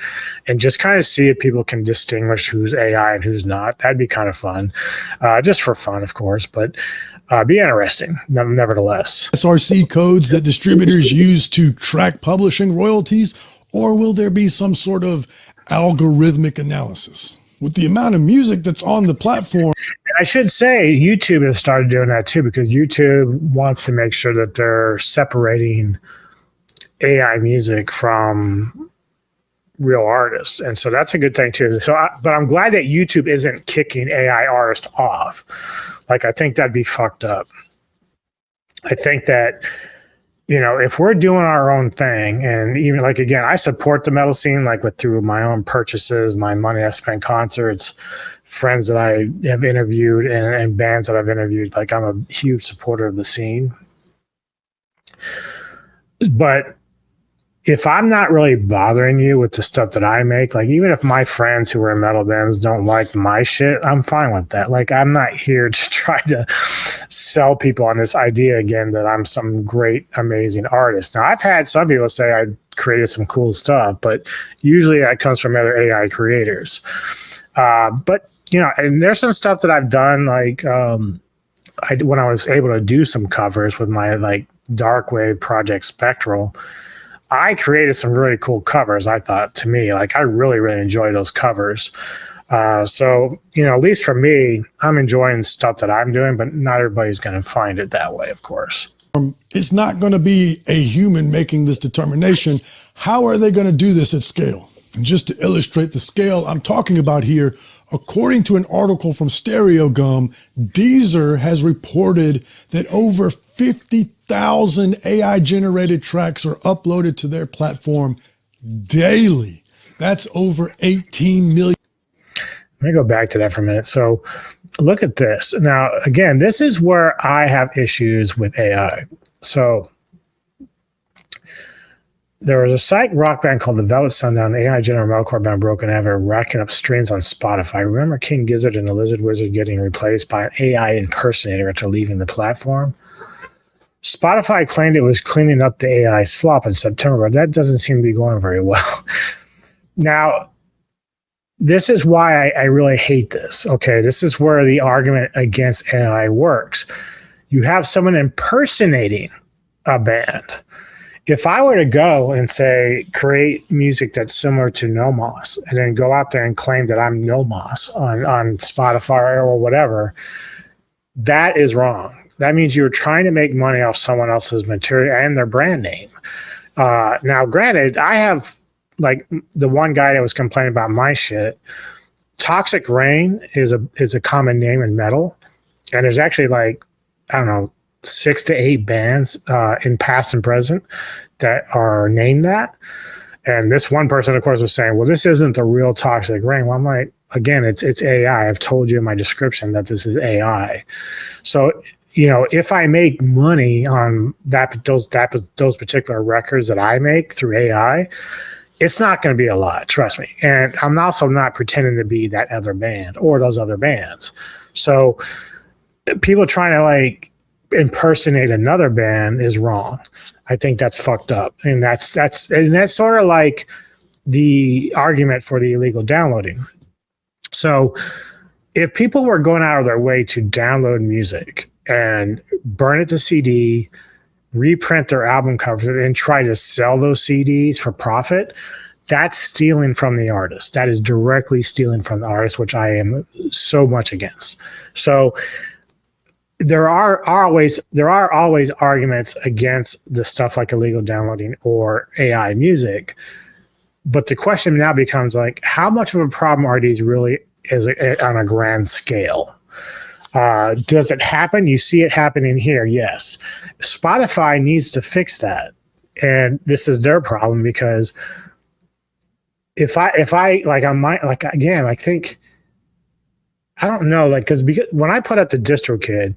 and just kind of see if people can distinguish who's AI and who's not. That'd be kind of fun, just for fun, of course, but be interesting nevertheless. SRC codes that distributors use to track publishing royalties, or will there be some sort of algorithmic analysis? With the amount of music that's on the platform. And I should say YouTube has started doing that too, because YouTube wants to make sure that they're separating AI music from real artists. And so that's a good thing too. So, but I'm glad that YouTube isn't kicking AI artists off. Like, I think that'd be fucked up. I think that, you know, if we're doing our own thing, and even like, again, I support the metal scene, like through my own purchases, my money I spent, concerts, friends that I have interviewed, and bands that I've interviewed. Like, I'm a huge supporter of the scene. But if I'm not really bothering you with the stuff that I make, like, even if my friends who are in metal bands don't like my shit, I'm fine with that. Like, I'm not here to try to sell people on this idea again that I'm some great, amazing artist. Now, I've had some people say I created some cool stuff, but usually that comes from other AI creators. But, you know, and there's some stuff that I've done, like when I was able to do some covers with my, like, Darkwave project Spectral, I created some really cool covers, I thought, to me. Like, I really, really enjoy those covers. So, you know, at least for me, I'm enjoying stuff that I'm doing, but not everybody's going to find it that way, of course. It's not going to be a human making this determination. How are they going to do this at scale? And just to illustrate the scale I'm talking about here, according to an article from Stereo Gum, Deezer has reported that over 50,000 AI-generated tracks are uploaded to their platform daily. That's over 18 million. Let me go back to that for a minute. So look at this. Now, again, this is where I have issues with AI. So there was a psych rock band called the Velvet Sundown, AI generated metalcore band Broken Ever, racking up streams on Spotify. Remember King Gizzard and the Lizard Wizard getting replaced by an AI impersonator after leaving the platform? Spotify claimed it was cleaning up the AI slop in September, but that doesn't seem to be going very well. Now, this is why I really hate this. Okay, this is where the argument against AI works. You have someone impersonating a band. If I were to go and say, create music that's similar to Nomos, and then go out there and claim that I'm Nomos on Spotify or whatever, that is wrong. That means you're trying to make money off someone else's material and their brand name. Now, granted, I have, like, the one guy that was complaining about my shit. Toxic Rain is a common name in metal, and there's actually, like, I don't know, 6 to 8 bands in past and present that are named that. And this one person, of course, was saying, well, this isn't the real Toxic Rain. Well, I'm like, again, it's AI. I've told you in my description that this is AI. So, you know, if I make money on those particular records that I make through AI, it's not going to be a lot, trust me. And I'm also not pretending to be that other band or those other bands. So people trying to, like, impersonate another band is wrong. I think that's fucked up. And that's sort of like the argument for the illegal downloading. So if people were going out of their way to download music and burn it to CD, reprint their album covers, and try to sell those CDs for profit, that's stealing from the artist. That is directly stealing from the artist, which I am so much against. So there are always arguments against the stuff like illegal downloading or AI music. But the question now becomes like, how much of a problem are these really on a grand scale? Does it happen? You see it happening here. Yes. Spotify needs to fix that. And this is their problem, because if I like on my, like, again, I think, I don't know, like, because when I put up the DistroKid,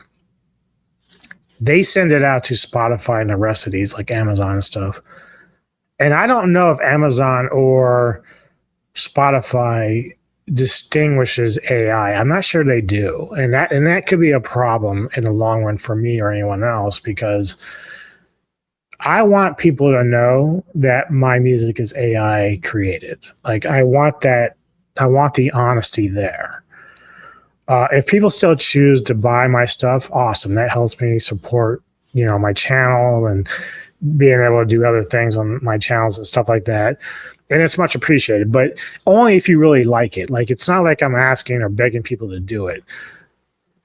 they send it out to Spotify and the rest of these, like Amazon and stuff. And I don't know if Amazon or Spotify distinguishes AI. I'm not sure they do. And that could be a problem in the long run for me or anyone else, because I want people to know that my music is AI created. Like, I want the honesty there. If people still choose to buy my stuff, awesome. That helps me support, my channel and being able to do other things on my channels and stuff like that. And it's much appreciated, but only if you really like it. Like, it's not like I'm asking or begging people to do it.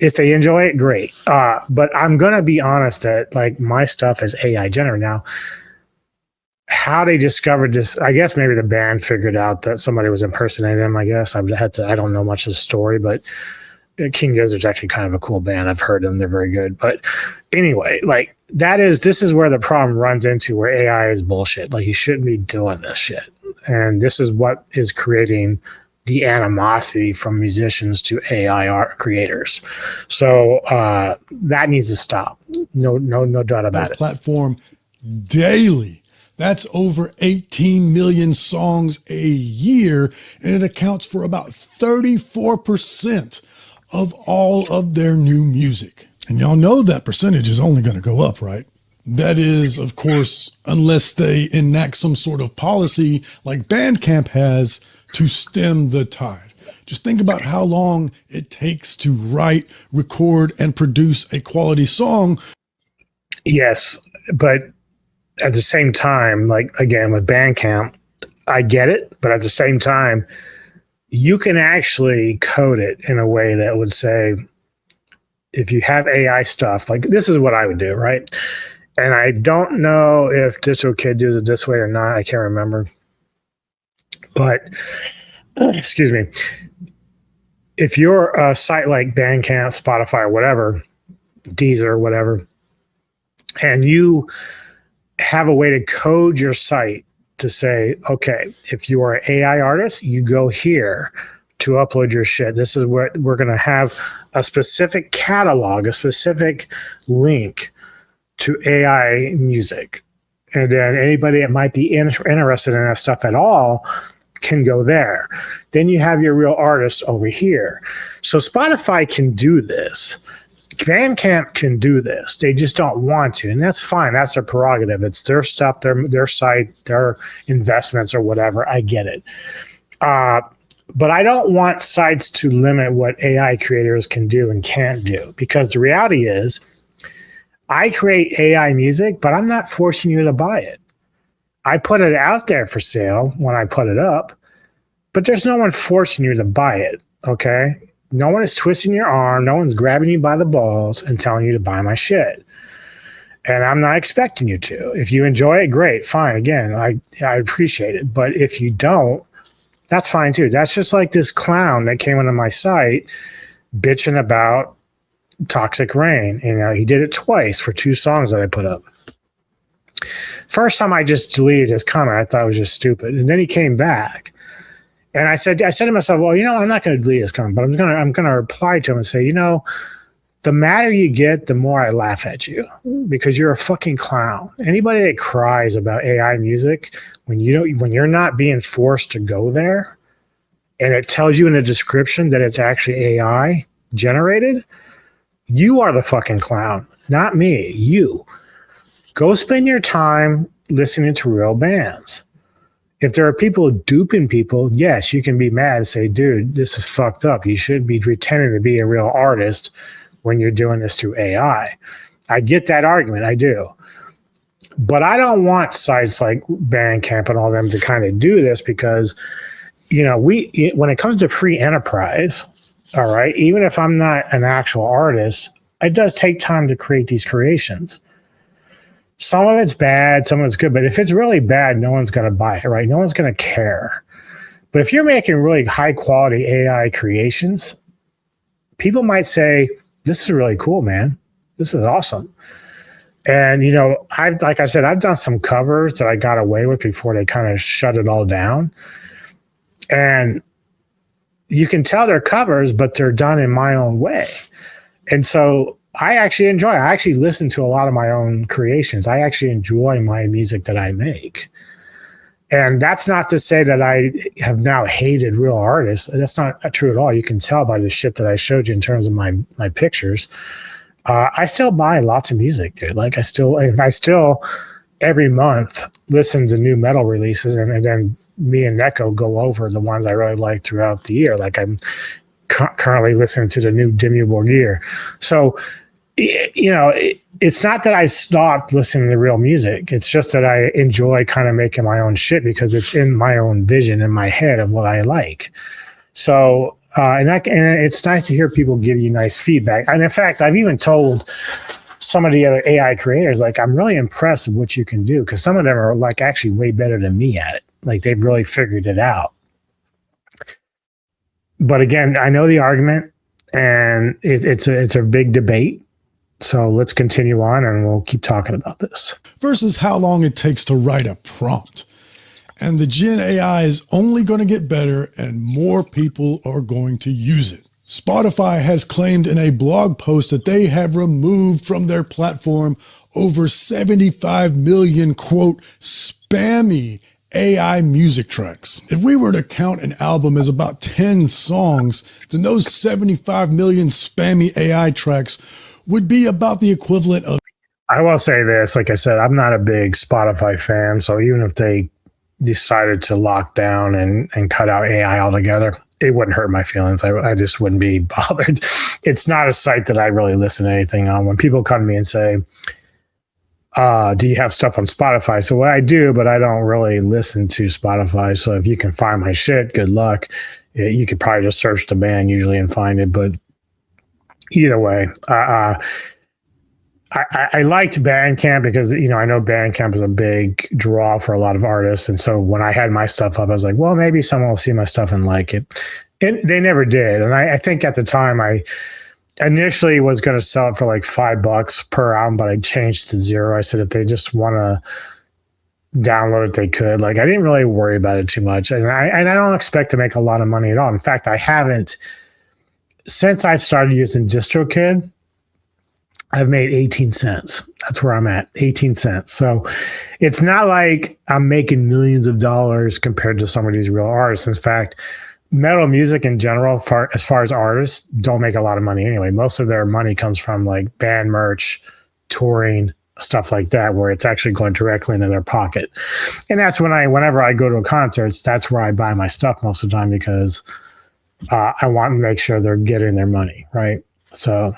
If they enjoy it, great. But I'm going to be honest that, like, my stuff is AI generated. Now, how they discovered this, I guess maybe the band figured out that somebody was impersonating them, I guess. I don't know much of the story, but King Gizzard's actually kind of a cool band. I've heard them. They're very good. But anyway, like, this is where the problem runs into, where AI is bullshit. Like, you shouldn't be doing this shit. And this is what is creating the animosity from musicians to AI art creators. So that needs to stop. No doubt about it. Platform daily. That's over 18 million songs a year, and it accounts for about 34% of all of their new music. And y'all know that percentage is only going to go up, right? That is, of course, unless they enact some sort of policy like Bandcamp has to stem the tide. Just think about how long it takes to write, record, and produce a quality song. Yes, but at the same time, like, again, with Bandcamp, I get it, but at the same time, you can actually code it in a way that would say, if you have AI stuff, like, this is what I would do, right? And I don't know if DistroKid does it this way or not. I can't remember. But, excuse me, if you're a site like Bandcamp, Spotify, or whatever, Deezer, whatever, and you have a way to code your site to say, okay, if you are an AI artist, you go here to upload your shit. This is what we're going to have, a specific catalog, a specific link to AI music. And then anybody that might be interested in that stuff at all can go there. Then you have your real artists over here. So Spotify can do this. Bandcamp can do this. They just don't want to, and that's fine. That's their prerogative. It's their stuff, their site, their investments or whatever. I get it. But I don't want sites to limit what AI creators can do and can't do, because the reality is, I create AI music, but I'm not forcing you to buy it. I put it out there for sale when I put it up, but there's no one forcing you to buy it, okay? No one is twisting your arm. No one's grabbing you by the balls and telling you to buy my shit. And I'm not expecting you to. If you enjoy it, great, fine. Again, I appreciate it. But if you don't, that's fine too. That's just like this clown that came onto my site bitching about Toxic Rain. He did it twice for 2 songs that I put up. First time I just deleted his comment. I thought it was just stupid. And then he came back. And I said to myself, well, I'm not going to delete his comment, but I'm going to reply to him and say, the madder you get, the more I laugh at you, because you're a fucking clown. Anybody that cries about AI music, when you're not being forced to go there, and it tells you in the description that it's actually AI generated, you are the fucking clown, not me. You go spend your time listening to real bands. If there are people duping people, yes, you can be mad and say, dude, this is fucked up. You should be pretending to be a real artist when you're doing this through AI. I get that argument. I do. But I don't want sites like Bandcamp and all them to kind of do this because, when it comes to free enterprise, all right, even if I'm not an actual artist, it does take time to create these creations. Some of it's bad, some of it's good, but if it's really bad, no one's going to buy it, right? No one's going to care. But if you're making really high quality AI creations, people might say, this is really cool, man. This is awesome. And, like I said, I've done some covers that I got away with before they kind of shut it all down. And you can tell they're covers, but they're done in my own way. And so I actually listen to a lot of my own creations. I actually enjoy my music that I make. And that's not to say that I have now hated real artists. That's not true at all. You can tell by the shit that I showed you in terms of my pictures. I still buy lots of music, dude. Like I still every month listen to new metal releases, and then me and Neko go over the ones I really like throughout the year. Like I'm currently listening to the new Dimmu Borgir. So, it's not that I stopped listening to real music. It's just that I enjoy kind of making my own shit because it's in my own vision in my head of what I like. So, and it's nice to hear people give you nice feedback. And in fact, I've even told some of the other AI creators, like, I'm really impressed with what you can do, because some of them are like actually way better than me at it. Like they've really figured it out. But again, I know the argument, and it's a big debate. So let's continue on, and we'll keep talking about this. Versus how long it takes to write a prompt. And the Gen AI is only going to get better, and more people are going to use it. Spotify has claimed in a blog post that they have removed from their platform over 75 million, quote, spammy AI music tracks. If we were to count an album as about 10 songs, then those 75 million spammy AI tracks would be about the equivalent of... I will say this, like I said, I'm not a big Spotify fan, so even if they decided to lock down and cut out AI altogether, it wouldn't hurt my feelings. I just wouldn't be bothered. It's not a site that I really listen to anything on. When people come to me and say, do you have stuff on Spotify? So what I do, but I don't really listen to Spotify. So if you can find my shit, good luck. You could probably just search the band usually and find it. But either way, I liked Bandcamp because, I know Bandcamp is a big draw for a lot of artists. And so when I had my stuff up, I was like, well, maybe someone will see my stuff and like it. And they never did. And I think at the time I initially was going to sell it for like $5 per album, but I changed to $0. I said, if they just want to download it, they could. Like, I didn't really worry about it too much. And I don't expect to make a lot of money at all. In fact, I haven't, since I started using DistroKid, I've made 18 cents. That's where I'm at, 18 cents. So it's not like I'm making millions of dollars compared to some of these real artists. In fact, metal music in general, as far as artists, don't make a lot of money anyway. Most of their money comes from like band merch, touring, stuff like that, where it's actually going directly into their pocket. And that's whenever I go to concerts, that's where I buy my stuff most of the time, because I want to make sure they're getting their money, right? So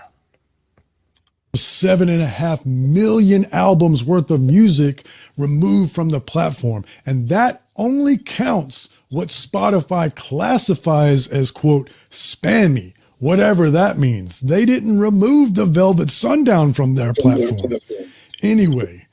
7.5 million albums worth of music removed from the platform. And that only counts what Spotify classifies as, quote, spammy, whatever that means. They didn't remove the Velvet Sundown from their platform. Anyway,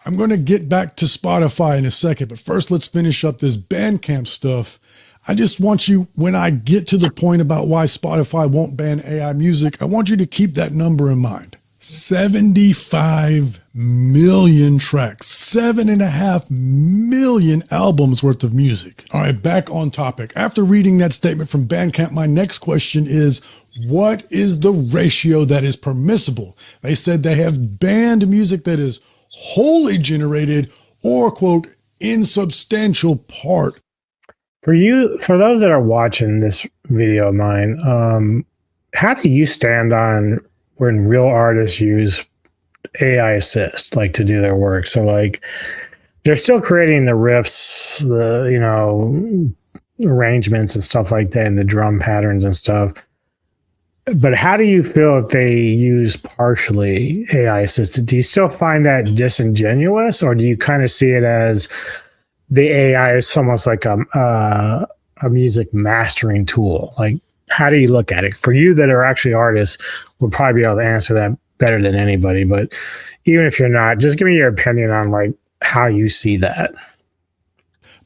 I'm going to get back to Spotify in a second, but first let's finish up this Bandcamp stuff. I just want you, when I get to the point about why Spotify won't ban AI music, I want you to keep that number in mind. 75 million tracks, 7.5 million albums worth of music. All right, back on topic. After reading that statement from Bandcamp, my next question is, what is the ratio that is permissible? They said they have banned music that is wholly generated or, quote, insubstantial part. For those that are watching this video of mine, how do you stand on when real artists use AI assist, like, to do their work? So like, they're still creating the riffs, the, arrangements and stuff like that, and the drum patterns and stuff. But how do you feel if they use partially AI assisted? Do you still find that disingenuous, or do you kind of see it as the AI is almost like a music mastering tool? Like, how do you look at it? For you that are actually artists, will probably be able to answer that better than anybody. But even if you're not, just give me your opinion on like how you see that.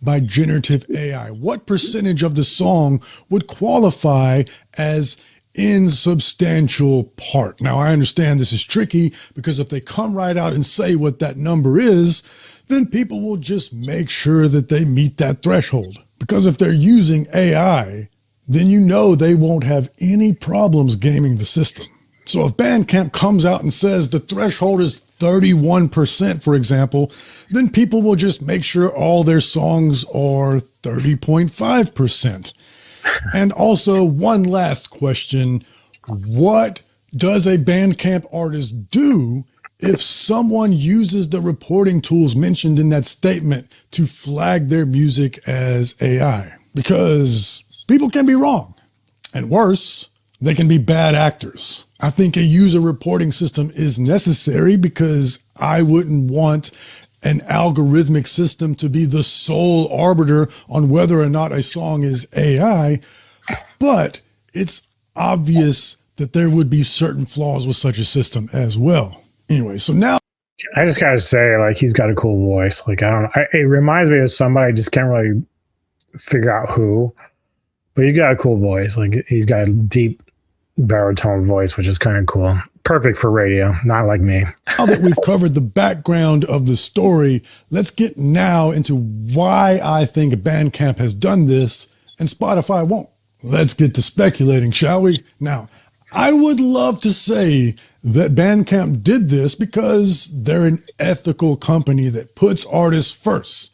By generative AI, what percentage of the song would qualify as insubstantial part? Now, I understand this is tricky because if they come right out and say what that number is, then people will just make sure that they meet that threshold. Because if they're using AI, then you know they won't have any problems gaming the system. So if Bandcamp comes out and says the threshold is 31%, for example, then people will just make sure all their songs are 30.5%. And also, one last question. What does a Bandcamp artist do if someone uses the reporting tools mentioned in that statement to flag their music as AI? Because people can be wrong. And worse, they can be bad actors. I think a user reporting system is necessary because I wouldn't want an algorithmic system to be the sole arbiter on whether or not a song is AI, but it's obvious that there would be certain flaws with such a system as well. Anyway, so now I just gotta say, like, he's got a cool voice. Like, I don't know, it reminds me of somebody. I just can't really figure out who, but he got a cool voice. Like, he's got a deep baritone voice, which is kind of cool. Perfect for radio, not like me. Now that we've covered the background of the story, let's get now into why I think Bandcamp has done this and Spotify won't. Let's get to speculating, shall we? Now, I would love to say that Bandcamp did this because they're an ethical company that puts artists first.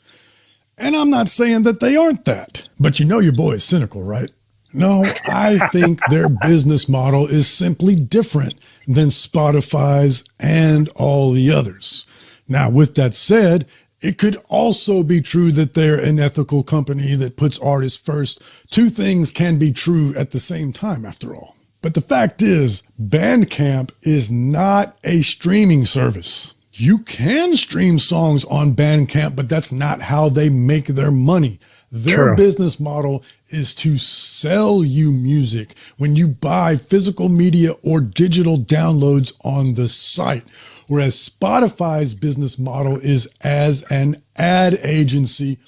And I'm not saying that they aren't that, but you know your boy is cynical, right? No, I think their business model is simply different than Spotify's and all the others. Now, with that said, it could also be true that they're an ethical company that puts artists first. Two things can be true at the same time, after all. But the fact is, Bandcamp is not a streaming service. You can stream songs on Bandcamp, but that's not how they make their money. Their business model is to sell you music when you buy physical media or digital downloads on the site. Whereas Spotify's business model is as an ad agency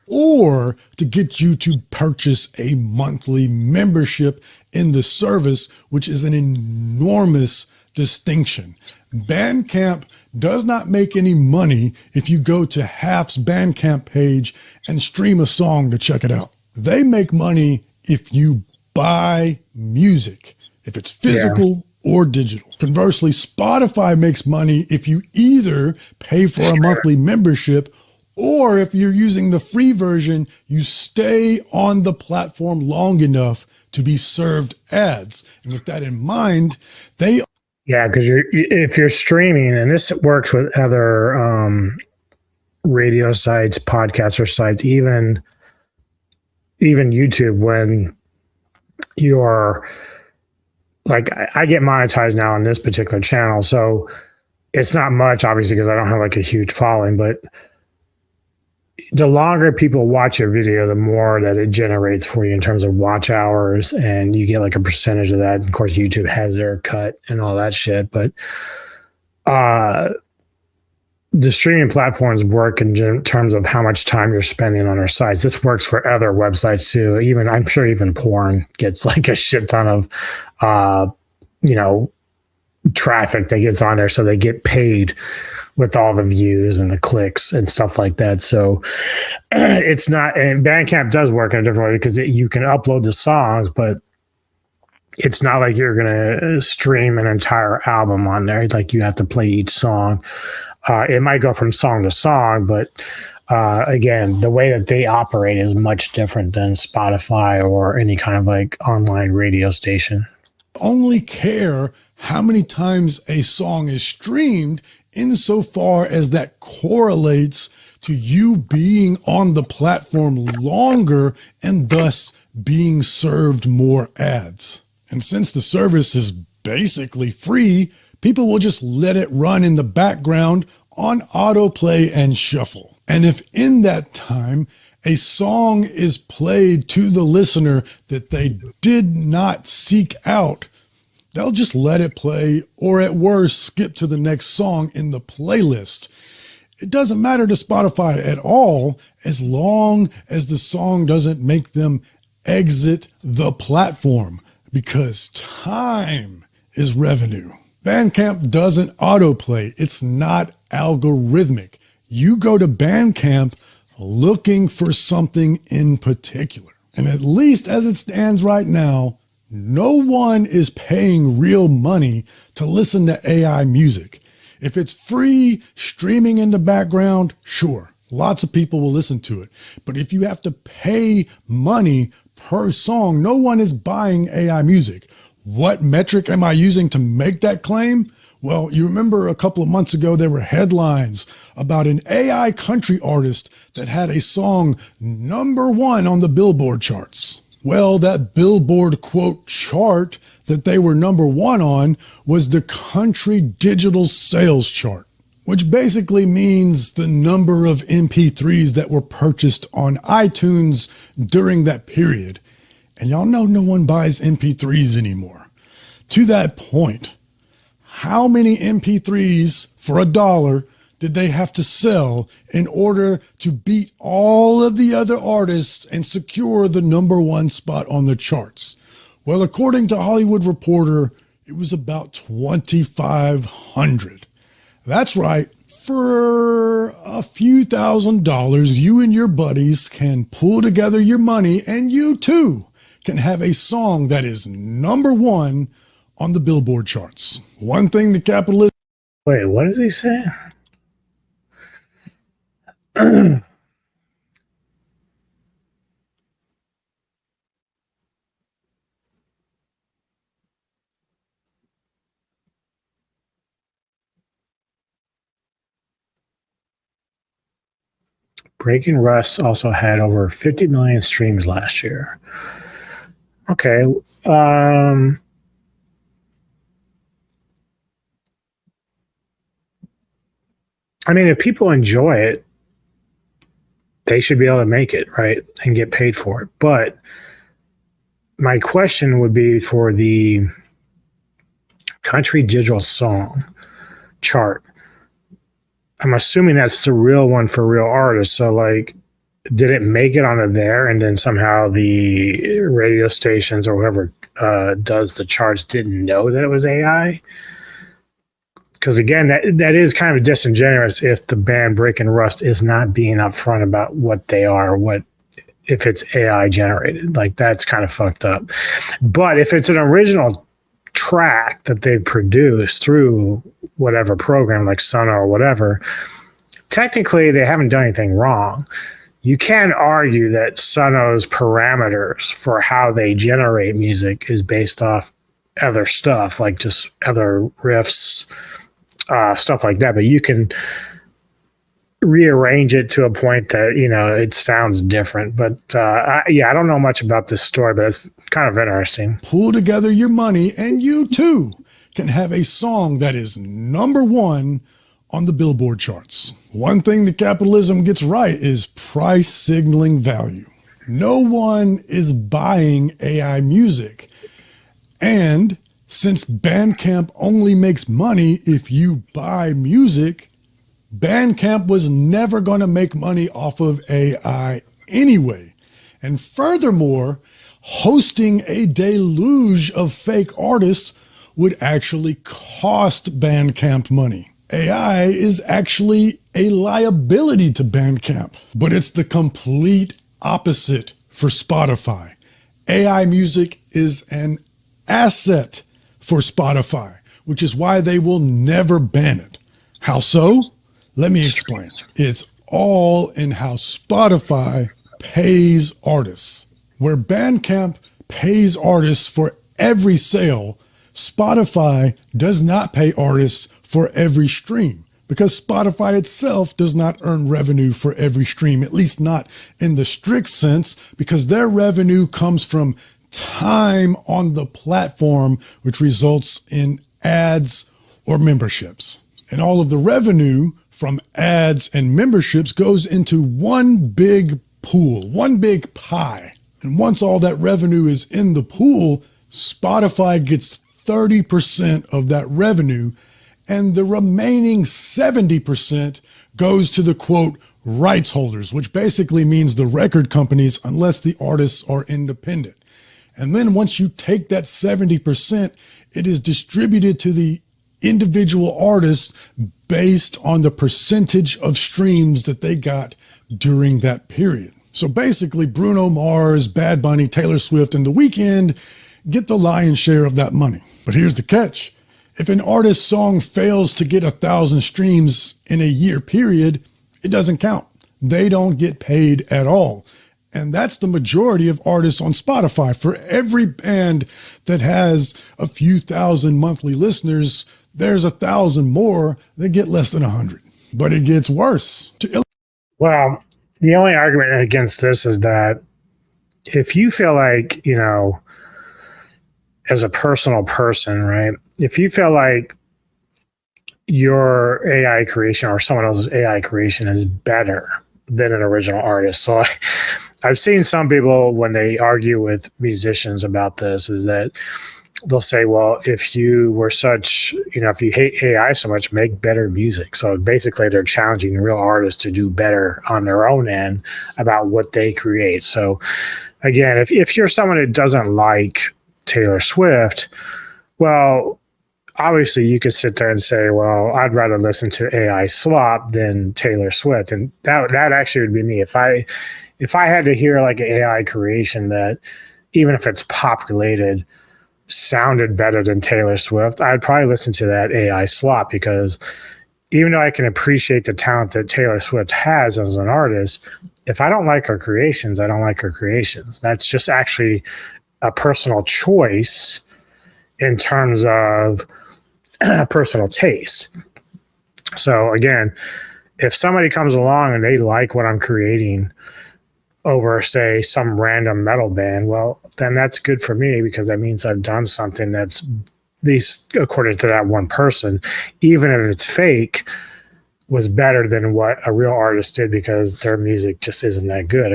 or to get you to purchase a monthly membership in the service, which is an enormous distinction. Bandcamp does not make any money if you go to Half's Bandcamp page and stream a song to check it out. They make money if you buy music, if it's physical or digital. Conversely, Spotify makes money if you either pay for a monthly membership or if you're using the free version, you stay on the platform long enough to be served ads. And with that in mind, they because if you're streaming, and this works with other radio sites, podcaster sites, even YouTube, when you're like, I get monetized now on this particular channel, so it's not much, obviously, because I don't have like a huge following, but the longer people watch your video, the more that it generates for you in terms of watch hours, and you get like a percentage of that. Of course, YouTube has their cut and all that shit, but the streaming platforms work in terms of how much time you're spending on our sites. This works for other websites too. Even, I'm sure even porn gets like a shit ton of, traffic that gets on there. So they get paid with all the views and the clicks and stuff like that. So it's not, and Bandcamp does work in a different way because you can upload the songs, but it's not like you're going to stream an entire album on there. Like, you have to play each song. It might go from song to song, but again, the way that they operate is much different than Spotify or any kind of like online radio station. Only care how many times a song is streamed insofar as that correlates to you being on the platform longer and thus being served more ads. And since the service is basically free, people will just let it run in the background on autoplay and shuffle. And if in that time a song is played to the listener that they did not seek out, they'll just let it play, or at worst, skip to the next song in the playlist. It doesn't matter to Spotify at all, as long as the song doesn't make them exit the platform, because time is revenue. Bandcamp doesn't autoplay. It's not algorithmic. You go to Bandcamp looking for something in particular. And at least as it stands right now, no one is paying real money to listen to AI music. If it's free, streaming in the background, sure, lots of people will listen to it. But if you have to pay money per song, no one is buying AI music. What metric am I using to make that claim? Well, you remember a couple of months ago, there were headlines about an AI country artist that had a song #1 on the Billboard charts. Well, that Billboard quote chart that they were #1 on was the country digital sales chart, which basically means the number of MP3s that were purchased on iTunes during that period. And y'all know no one buys MP3s anymore. To that point, how many MP3s for $1 did they have to sell in order to beat all of the other artists and secure the #1 spot on the charts? Well, according to Hollywood Reporter, it was about 2,500. That's right. For a few $1,000s, you and your buddies can pull together your money, and you too can have a song that is #1 on the Billboard charts. One thing the capitalism... Wait, what does he say? Breaking Rust also had over 50 million streams last year. Okay. I mean, if people enjoy it, they should be able to make it, right? And get paid for it. But my question would be for the country digital song chart. I'm assuming that's the real one for real artists. So, like, did it make it onto there, and then somehow the radio stations or whoever does the charts didn't know that it was AI? Because again, that is kind of disingenuous if the band Breaking Rust is not being upfront about what they are, if it's AI generated. Like, that's kind of fucked up. But if it's an original track that they've produced through whatever program like Sono or whatever, technically they haven't done anything wrong. You can argue that Sono's parameters for how they generate music is based off other stuff, like just other riffs, stuff like that. But you can rearrange it to a point that, you know, it sounds different. But I don't know much about this story, but it's kind of interesting. Pull together your money, and you too can have a song that is #1 on the Billboard charts. One thing that capitalism gets right is price signaling value. No one is buying AI music. And since Bandcamp only makes money if you buy music, Bandcamp was never going to make money off of AI anyway. And furthermore, hosting a deluge of fake artists would actually cost Bandcamp money. AI is actually a liability to Bandcamp, but it's the complete opposite for Spotify. AI music is an asset for Spotify, which is why they will never ban it. How so? Let me explain. It's all in how Spotify pays artists. Where Bandcamp pays artists for every sale, Spotify does not pay artists for every stream, because Spotify itself does not earn revenue for every stream, at least not in the strict sense, because their revenue comes from time on the platform, which results in ads or memberships. And all of the revenue from ads and memberships goes into one big pool, one big pie. And once all that revenue is in the pool, Spotify gets 30% of that revenue, and the remaining 70% goes to the quote rights holders, which basically means the record companies, unless the artists are independent. And then once you take that 70%, it is distributed to the individual artists based on the percentage of streams that they got during that period. So basically, Bruno Mars, Bad Bunny, Taylor Swift, and The Weeknd get the lion's share of that money. But here's the catch. If an artist's song fails to get 1,000 streams in a year period, it doesn't count. They don't get paid at all. And that's the majority of artists on Spotify. For every band that has a few thousand monthly listeners, there's 1,000 more that get less than 100. But it gets worse. Well, the only argument against this is that if you feel like, as a personal person, right? If you feel like your AI creation or someone else's AI creation is better than an original artist. So I've seen some people when they argue with musicians about this is that they'll say, well, if you were such, if you hate AI so much, make better music. So basically they're challenging real artists to do better on their own end about what they create. So again, if you're someone who doesn't like Taylor Swift, well, obviously you could sit there and say, well, I'd rather listen to AI slop than Taylor Swift. And that actually would be me. If I had to hear like an AI creation that, even if it's pop related, sounded better than Taylor Swift, I'd probably listen to that AI slop, because even though I can appreciate the talent that Taylor Swift has as an artist, if I don't like her creations, I don't like her creations. That's just actually a personal choice in terms of personal taste. So again, if somebody comes along and they like what I'm creating over, say, some random metal band, well, then that's good for me, because that means I've done something that's, at least according to that one person, even if it's fake, was better than what a real artist did, because their music just isn't that good.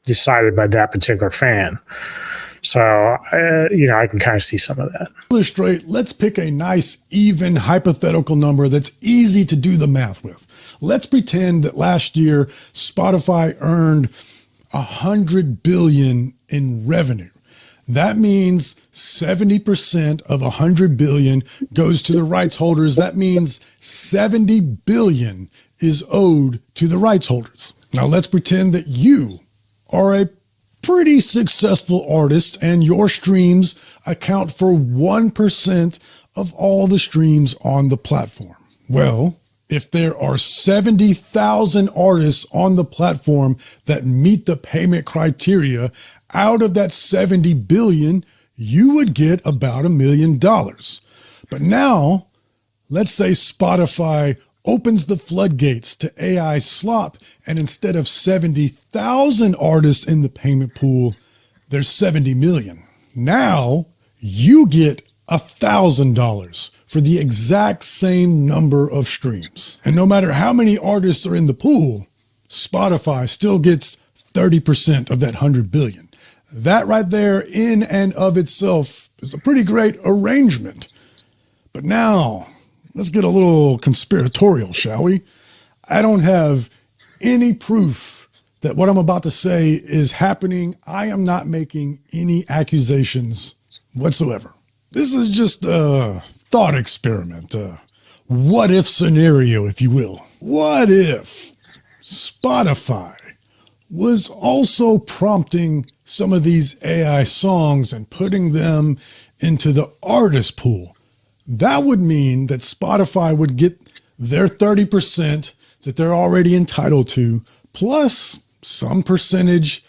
Decided by that particular fan. So, I can kind of see some of that. Illustrate, let's pick a nice, even hypothetical number that's easy to do the math with. Let's pretend that last year Spotify earned $100 billion in revenue. That means 70% of $100 billion goes to the rights holders. That means $70 billion is owed to the rights holders. Now let's pretend that you are a pretty successful artist and your streams account for 1% of all the streams on the platform. Well, if there are 70,000 artists on the platform that meet the payment criteria, out of that 70 billion, you would get about $1 million. But now, let's say Spotify opens the floodgates to AI slop, and instead of 70,000 artists in the payment pool, there's 70 million. Now you get $1,000 for the exact same number of streams. And no matter how many artists are in the pool, Spotify still gets 30% of that 100 billion. That right there in and of itself is a pretty great arrangement. But now, let's get a little conspiratorial, shall we? I don't have any proof that what I'm about to say is happening. I am not making any accusations whatsoever. This is just a thought experiment, a what if scenario, if you will. What if Spotify was also prompting some of these AI songs and putting them into the artist pool? That would mean that Spotify would get their 30% that they're already entitled to, plus some percentage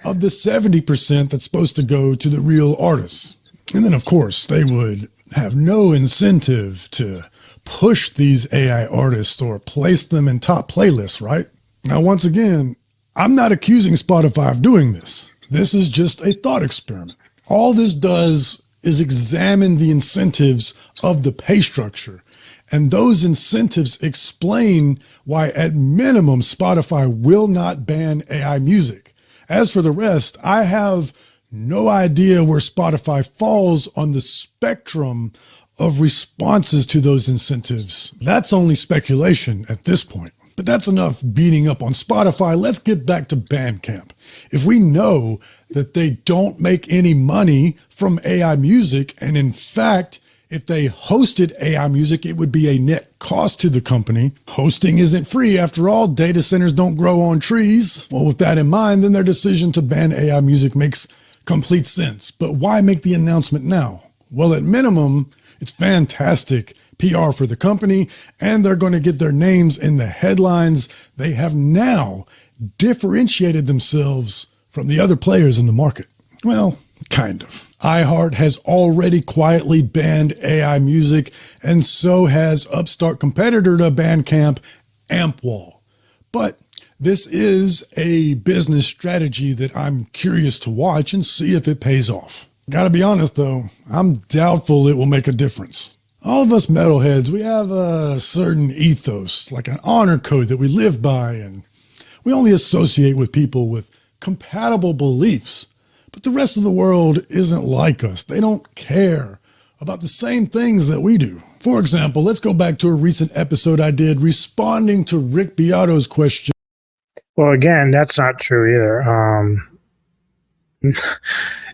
of the 70% that's supposed to go to the real artists. And then, of course, they would have no incentive to push these AI artists or place them in top playlists, right? Now, once again, I'm not accusing Spotify of doing this. This is just a thought experiment. All this does is examine the incentives of the pay structure. And those incentives explain why, at minimum, Spotify will not ban AI music. As for the rest, I have no idea where Spotify falls on the spectrum of responses to those incentives. That's only speculation at this point. But that's enough beating up on Spotify. Let's get back to Bandcamp. If we know that they don't make any money from AI music, and in fact, if they hosted AI music, it would be a net cost to the company. Hosting isn't free. After all, data centers don't grow on trees. Well, with that in mind, then their decision to ban AI music makes complete sense. But why make the announcement now? Well, at minimum, it's fantastic PR for the company, and they're going to get their names in the headlines. They have now differentiated themselves from the other players in the market. Well, kind of. iHeart has already quietly banned AI music, and so has upstart competitor to Bandcamp, Ampwall. But this is a business strategy that I'm curious to watch and see if it pays off. Gotta be honest though, I'm doubtful it will make a difference. All of us metalheads, we have a certain ethos, like an honor code that we live by, and we only associate with people with compatible beliefs. But the rest of the world isn't like us. They don't care about the same things that we do. For example, let's go back to a recent episode I did responding to Rick Beato's question. Well, again, that's not true either.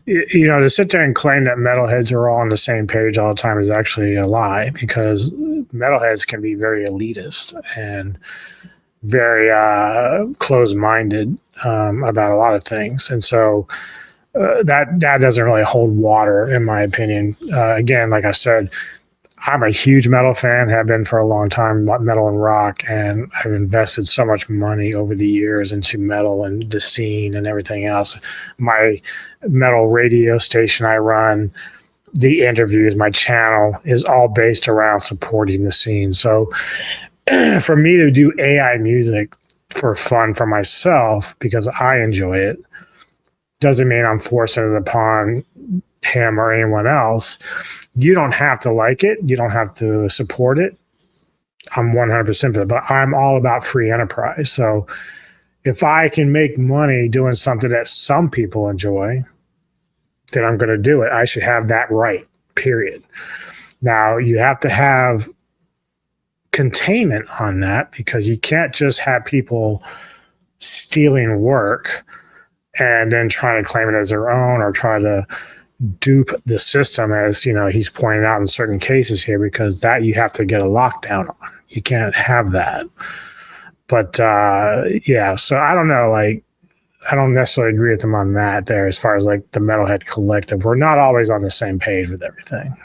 To sit there and claim that metalheads are all on the same page all the time is actually a lie, because metalheads can be very elitist and very closed-minded about a lot of things. And so that doesn't really hold water, in my opinion. Again, like I said, I'm a huge metal fan, have been for a long time, metal and rock, and I've invested so much money over the years into metal and the scene and everything else. My metal radio station I run, the interviews, my channel is all based around supporting the scene. So for me to do AI music for fun for myself, because I enjoy it, doesn't mean I'm forcing it upon him or anyone else. You don't have to like it. You don't have to support it. I'm 100% for it, but I'm all about free enterprise. So if I can make money doing something that some people enjoy, then I'm going to do it. I should have that right, period. Now, you have to have containment on that, because you can't just have people stealing work and then trying to claim it as their own, or try to dupe the system, as he's pointing out in certain cases here, because that you have to get a lockdown on. You can't have that. But so I don't know, I don't necessarily agree with him on that there, as far as the metalhead collective. We're not always on the same page with everything.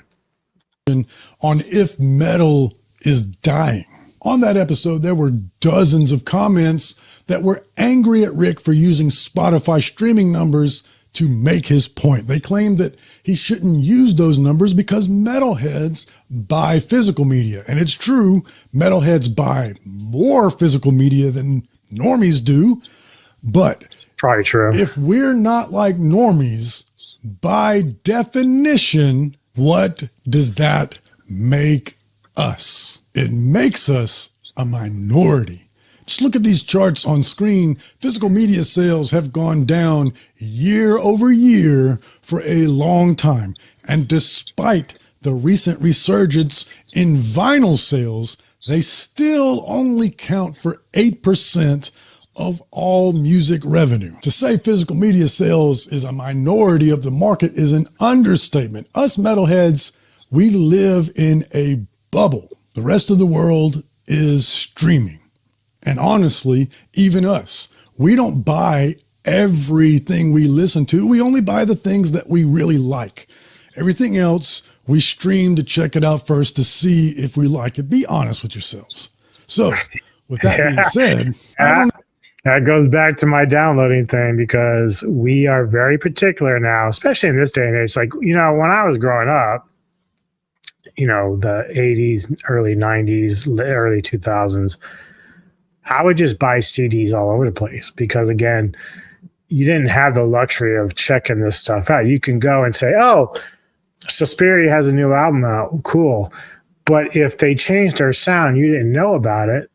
On if metal is dying. On that episode, there were dozens of comments that were angry at Rick for using Spotify streaming numbers to make his point. They claimed that he shouldn't use those numbers because metalheads buy physical media. And it's true, metalheads buy more physical media than normies do. But probably true. If we're not like normies, by definition, what does that make us? It makes us a minority. Just look at these charts on screen. Physical media sales have gone down year over year for a long time. And despite the recent resurgence in vinyl sales, they still only count for 8% of all music revenue. To say physical media sales is a minority of the market is an understatement. Us metalheads, we live in a bubble. The rest of the world is streaming. And honestly, even us, we don't buy everything we listen to. We only buy the things that we really like. Everything else, we stream to check it out first to see if we like it. Be honest with yourselves. So, with that being said, that goes back to my downloading thing, because we are very particular now, especially in this day and age. When I was growing up, the 80s, early 90s, early 2000s, I would just buy CDs all over the place, because again, you didn't have the luxury of checking this stuff out. You can go and say, oh, Suspiria has a new album out. Cool. But if they changed their sound, you didn't know about it.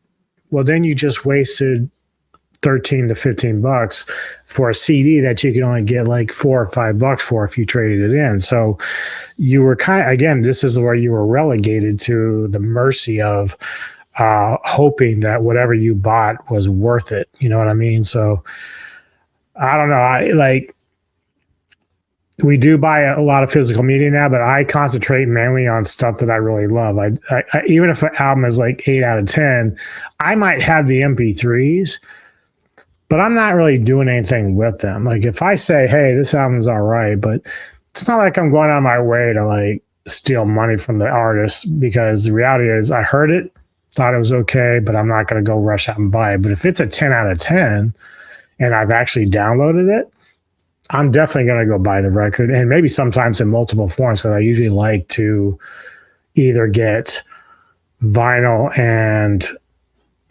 Well, then you just wasted 13 to 15 bucks for a CD that you can only get like $4 or $5 for if you traded it in. So you were again, this is where you were relegated to the mercy of hoping that whatever you bought was worth it. You know what I mean? So I don't know. We do buy a lot of physical media now, but I concentrate mainly on stuff that I really love. I even if an album is like 8 out of 10, I might have the MP3s, but I'm not really doing anything with them. Like if I say, hey, this album's all right, but it's not like I'm going out of my way to like steal money from the artist, because the reality is I heard it, thought it was okay, but I'm not going to go rush out and buy it. But if it's a 10 out of 10 and I've actually downloaded it, I'm definitely going to go buy the record, and maybe sometimes in multiple forms. So I usually like to either get vinyl and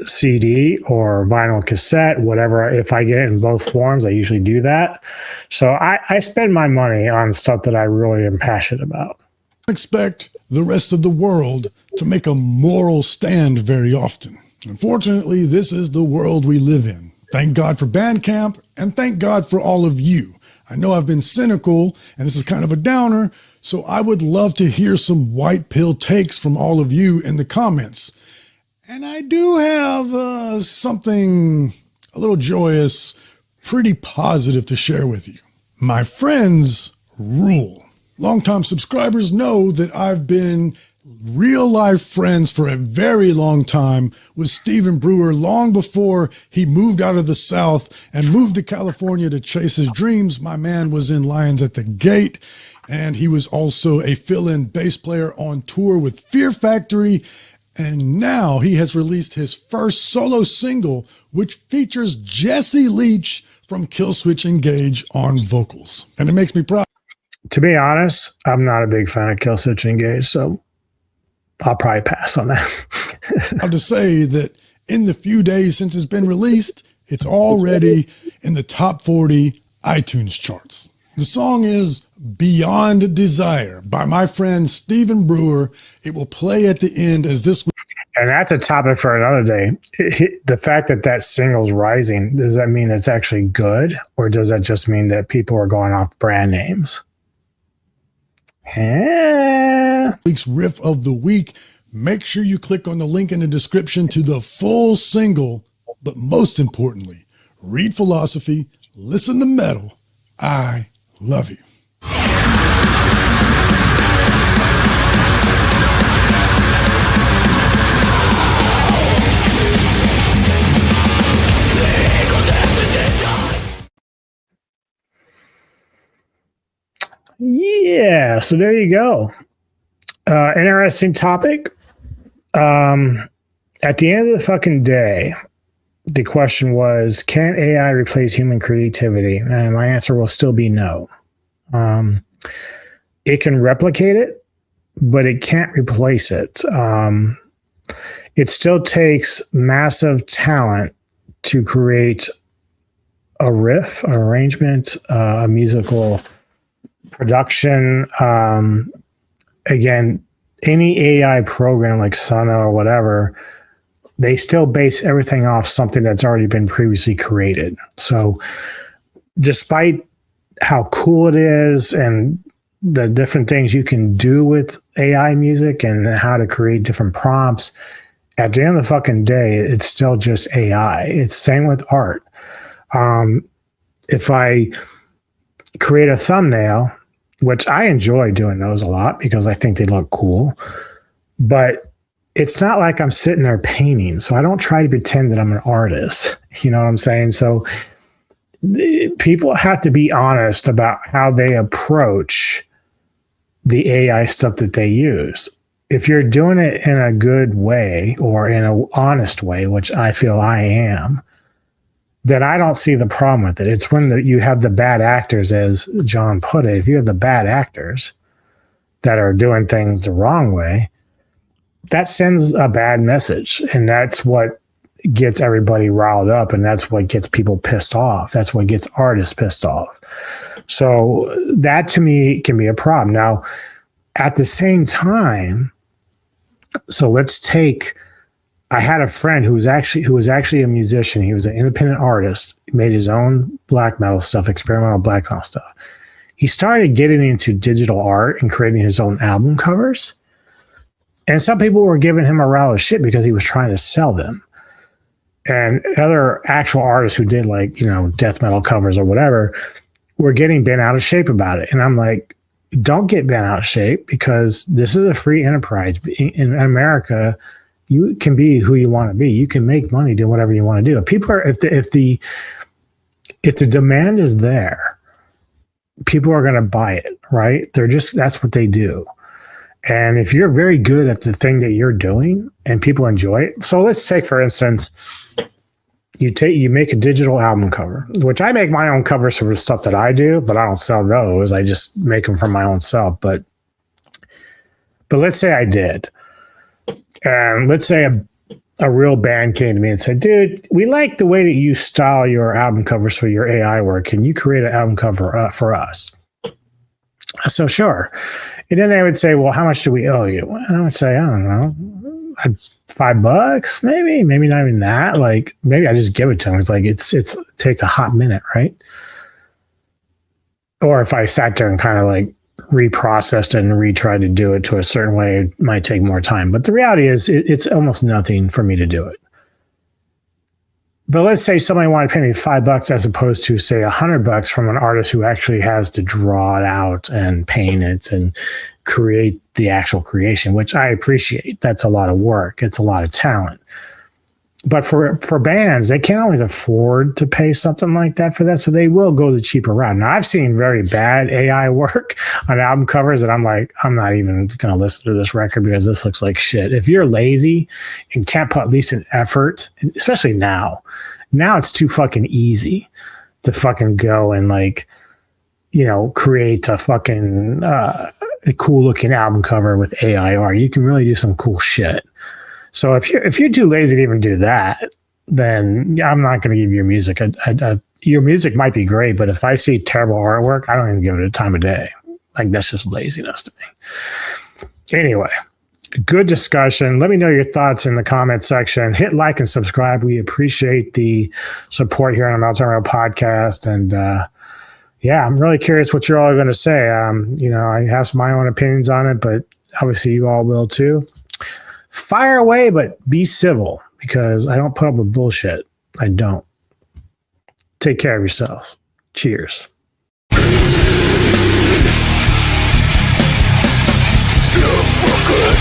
CD or vinyl cassette, whatever. If I get it in both forms, I usually do that. So I spend my money on stuff that I really am passionate about. Expect the rest of the world to make a moral stand very often. Unfortunately, this is the world we live in. Thank God for Bandcamp, and thank God for all of you. I know I've been cynical, and this is kind of a downer, so I would love to hear some white pill takes from all of you in the comments. And I do have something a little joyous, pretty positive to share with you. My friends rule. Longtime subscribers know that I've been real life friends for a very long time with Stephen Brewer, long before he moved out of the South and moved to California to chase his dreams. My man was in Lions at the Gate, and he was also a fill-in bass player on tour with Fear Factory. And now he has released his first solo single, which features Jesse Leach from Killswitch Engage on vocals. And it makes me proud. To be honest, I'm not a big fan of Killswitch Engage, so I'll probably pass on that. I'll just say that in the few days since it's been released, it's already in the top 40 iTunes charts. The song is Beyond Desire by my friend Stephen Brewer. It will play at the end as this. And that's a topic for another day. The fact that that single's rising, does that mean it's actually good? Or does that just mean that people are going off brand names? Week's riff of the week. Make sure you click on the link in the description to the full single, but most importantly, read philosophy, listen to metal. I love you. Yeah, so there you go. Interesting topic. At the end of the fucking day, the question was, can AI replace human creativity? And my answer will still be no. It can replicate it, but it can't replace it. It still takes massive talent to create a riff, an arrangement, a musical production. Again, any AI program like Sana or whatever, they still base everything off something that's already been previously created. So despite how cool it is and the different things you can do with AI music and how to create different prompts, at the end of the fucking day, it's still just AI. It's same with art. If I create a thumbnail, which I enjoy doing those a lot because I think they look cool, but it's not like I'm sitting there painting. So I don't try to pretend that I'm an artist. You know what I'm saying? So people have to be honest about how they approach the AI stuff that they use. If you're doing it in a good way or in an honest way, which I feel I am, then I don't see the problem with it. It's when you have the bad actors, as John put it. If you have the bad actors that are doing things the wrong way, that sends a bad message. And that's what gets everybody riled up, and that's what gets people pissed off. That's what gets artists pissed off. So that to me can be a problem. Now, at the same time, so let's take, I had a friend who was actually a musician. He was an independent artist. He made his own black metal stuff, experimental black metal stuff. He started getting into digital art and creating his own album covers. And some people were giving him a row of shit because he was trying to sell them. And other actual artists who did death metal covers or whatever were getting bent out of shape about it. And I'm like, don't get bent out of shape, because this is a free enterprise. In America, you can be who you want to be. You can make money doing whatever you want to do. People are, if the demand is there, people are going to buy it, right? That's what they do. And if you're very good at the thing that you're doing and people enjoy it. So let's take, for instance, you make a digital album cover, which I make my own covers for the stuff that I do, but I don't sell those. I just make them for my own self. But let's say I did. And let's say a real band came to me and said, dude, we like the way that you style your album covers for your AI work. Can you create an album cover for us? So sure. And then they would say, well, how much do we owe you? And I would say, I don't know, $5, maybe not even that. Like, maybe I just give it to them. It's like, it takes a hot minute, right? Or if I sat there and kind of like reprocessed it and retried to do it to a certain way, it might take more time. But the reality is it's almost nothing for me to do it. But let's say somebody wanted to pay me $5 as opposed to, say, $100 from an artist who actually has to draw it out and paint it and create the actual creation, which I appreciate. That's a lot of work. It's a lot of talent. But for bands, they can't always afford to pay something like that for that, so they will go the cheaper route. Now, I've seen very bad AI work on album covers that I'm like, I'm not even going to listen to this record because this looks like shit. If you're lazy and can't put at least an effort, especially now it's too fucking easy to fucking go and create a fucking a cool looking album cover with AI art. You can really do some cool shit. So if you're too lazy to even do that, then I'm not going to give your music. Your music might be great, but if I see terrible artwork, I don't even give it a time of day. Like, that's just laziness to me. Anyway, good discussion. Let me know your thoughts in the comment section. Hit like and subscribe. We appreciate the support here on the Multitrack podcast. And I'm really curious what you're all going to say. I have my own opinions on it, but obviously you all will too. Fire away, but be civil, because I don't put up with bullshit. I don't. Take care of yourselves. Cheers. You fucking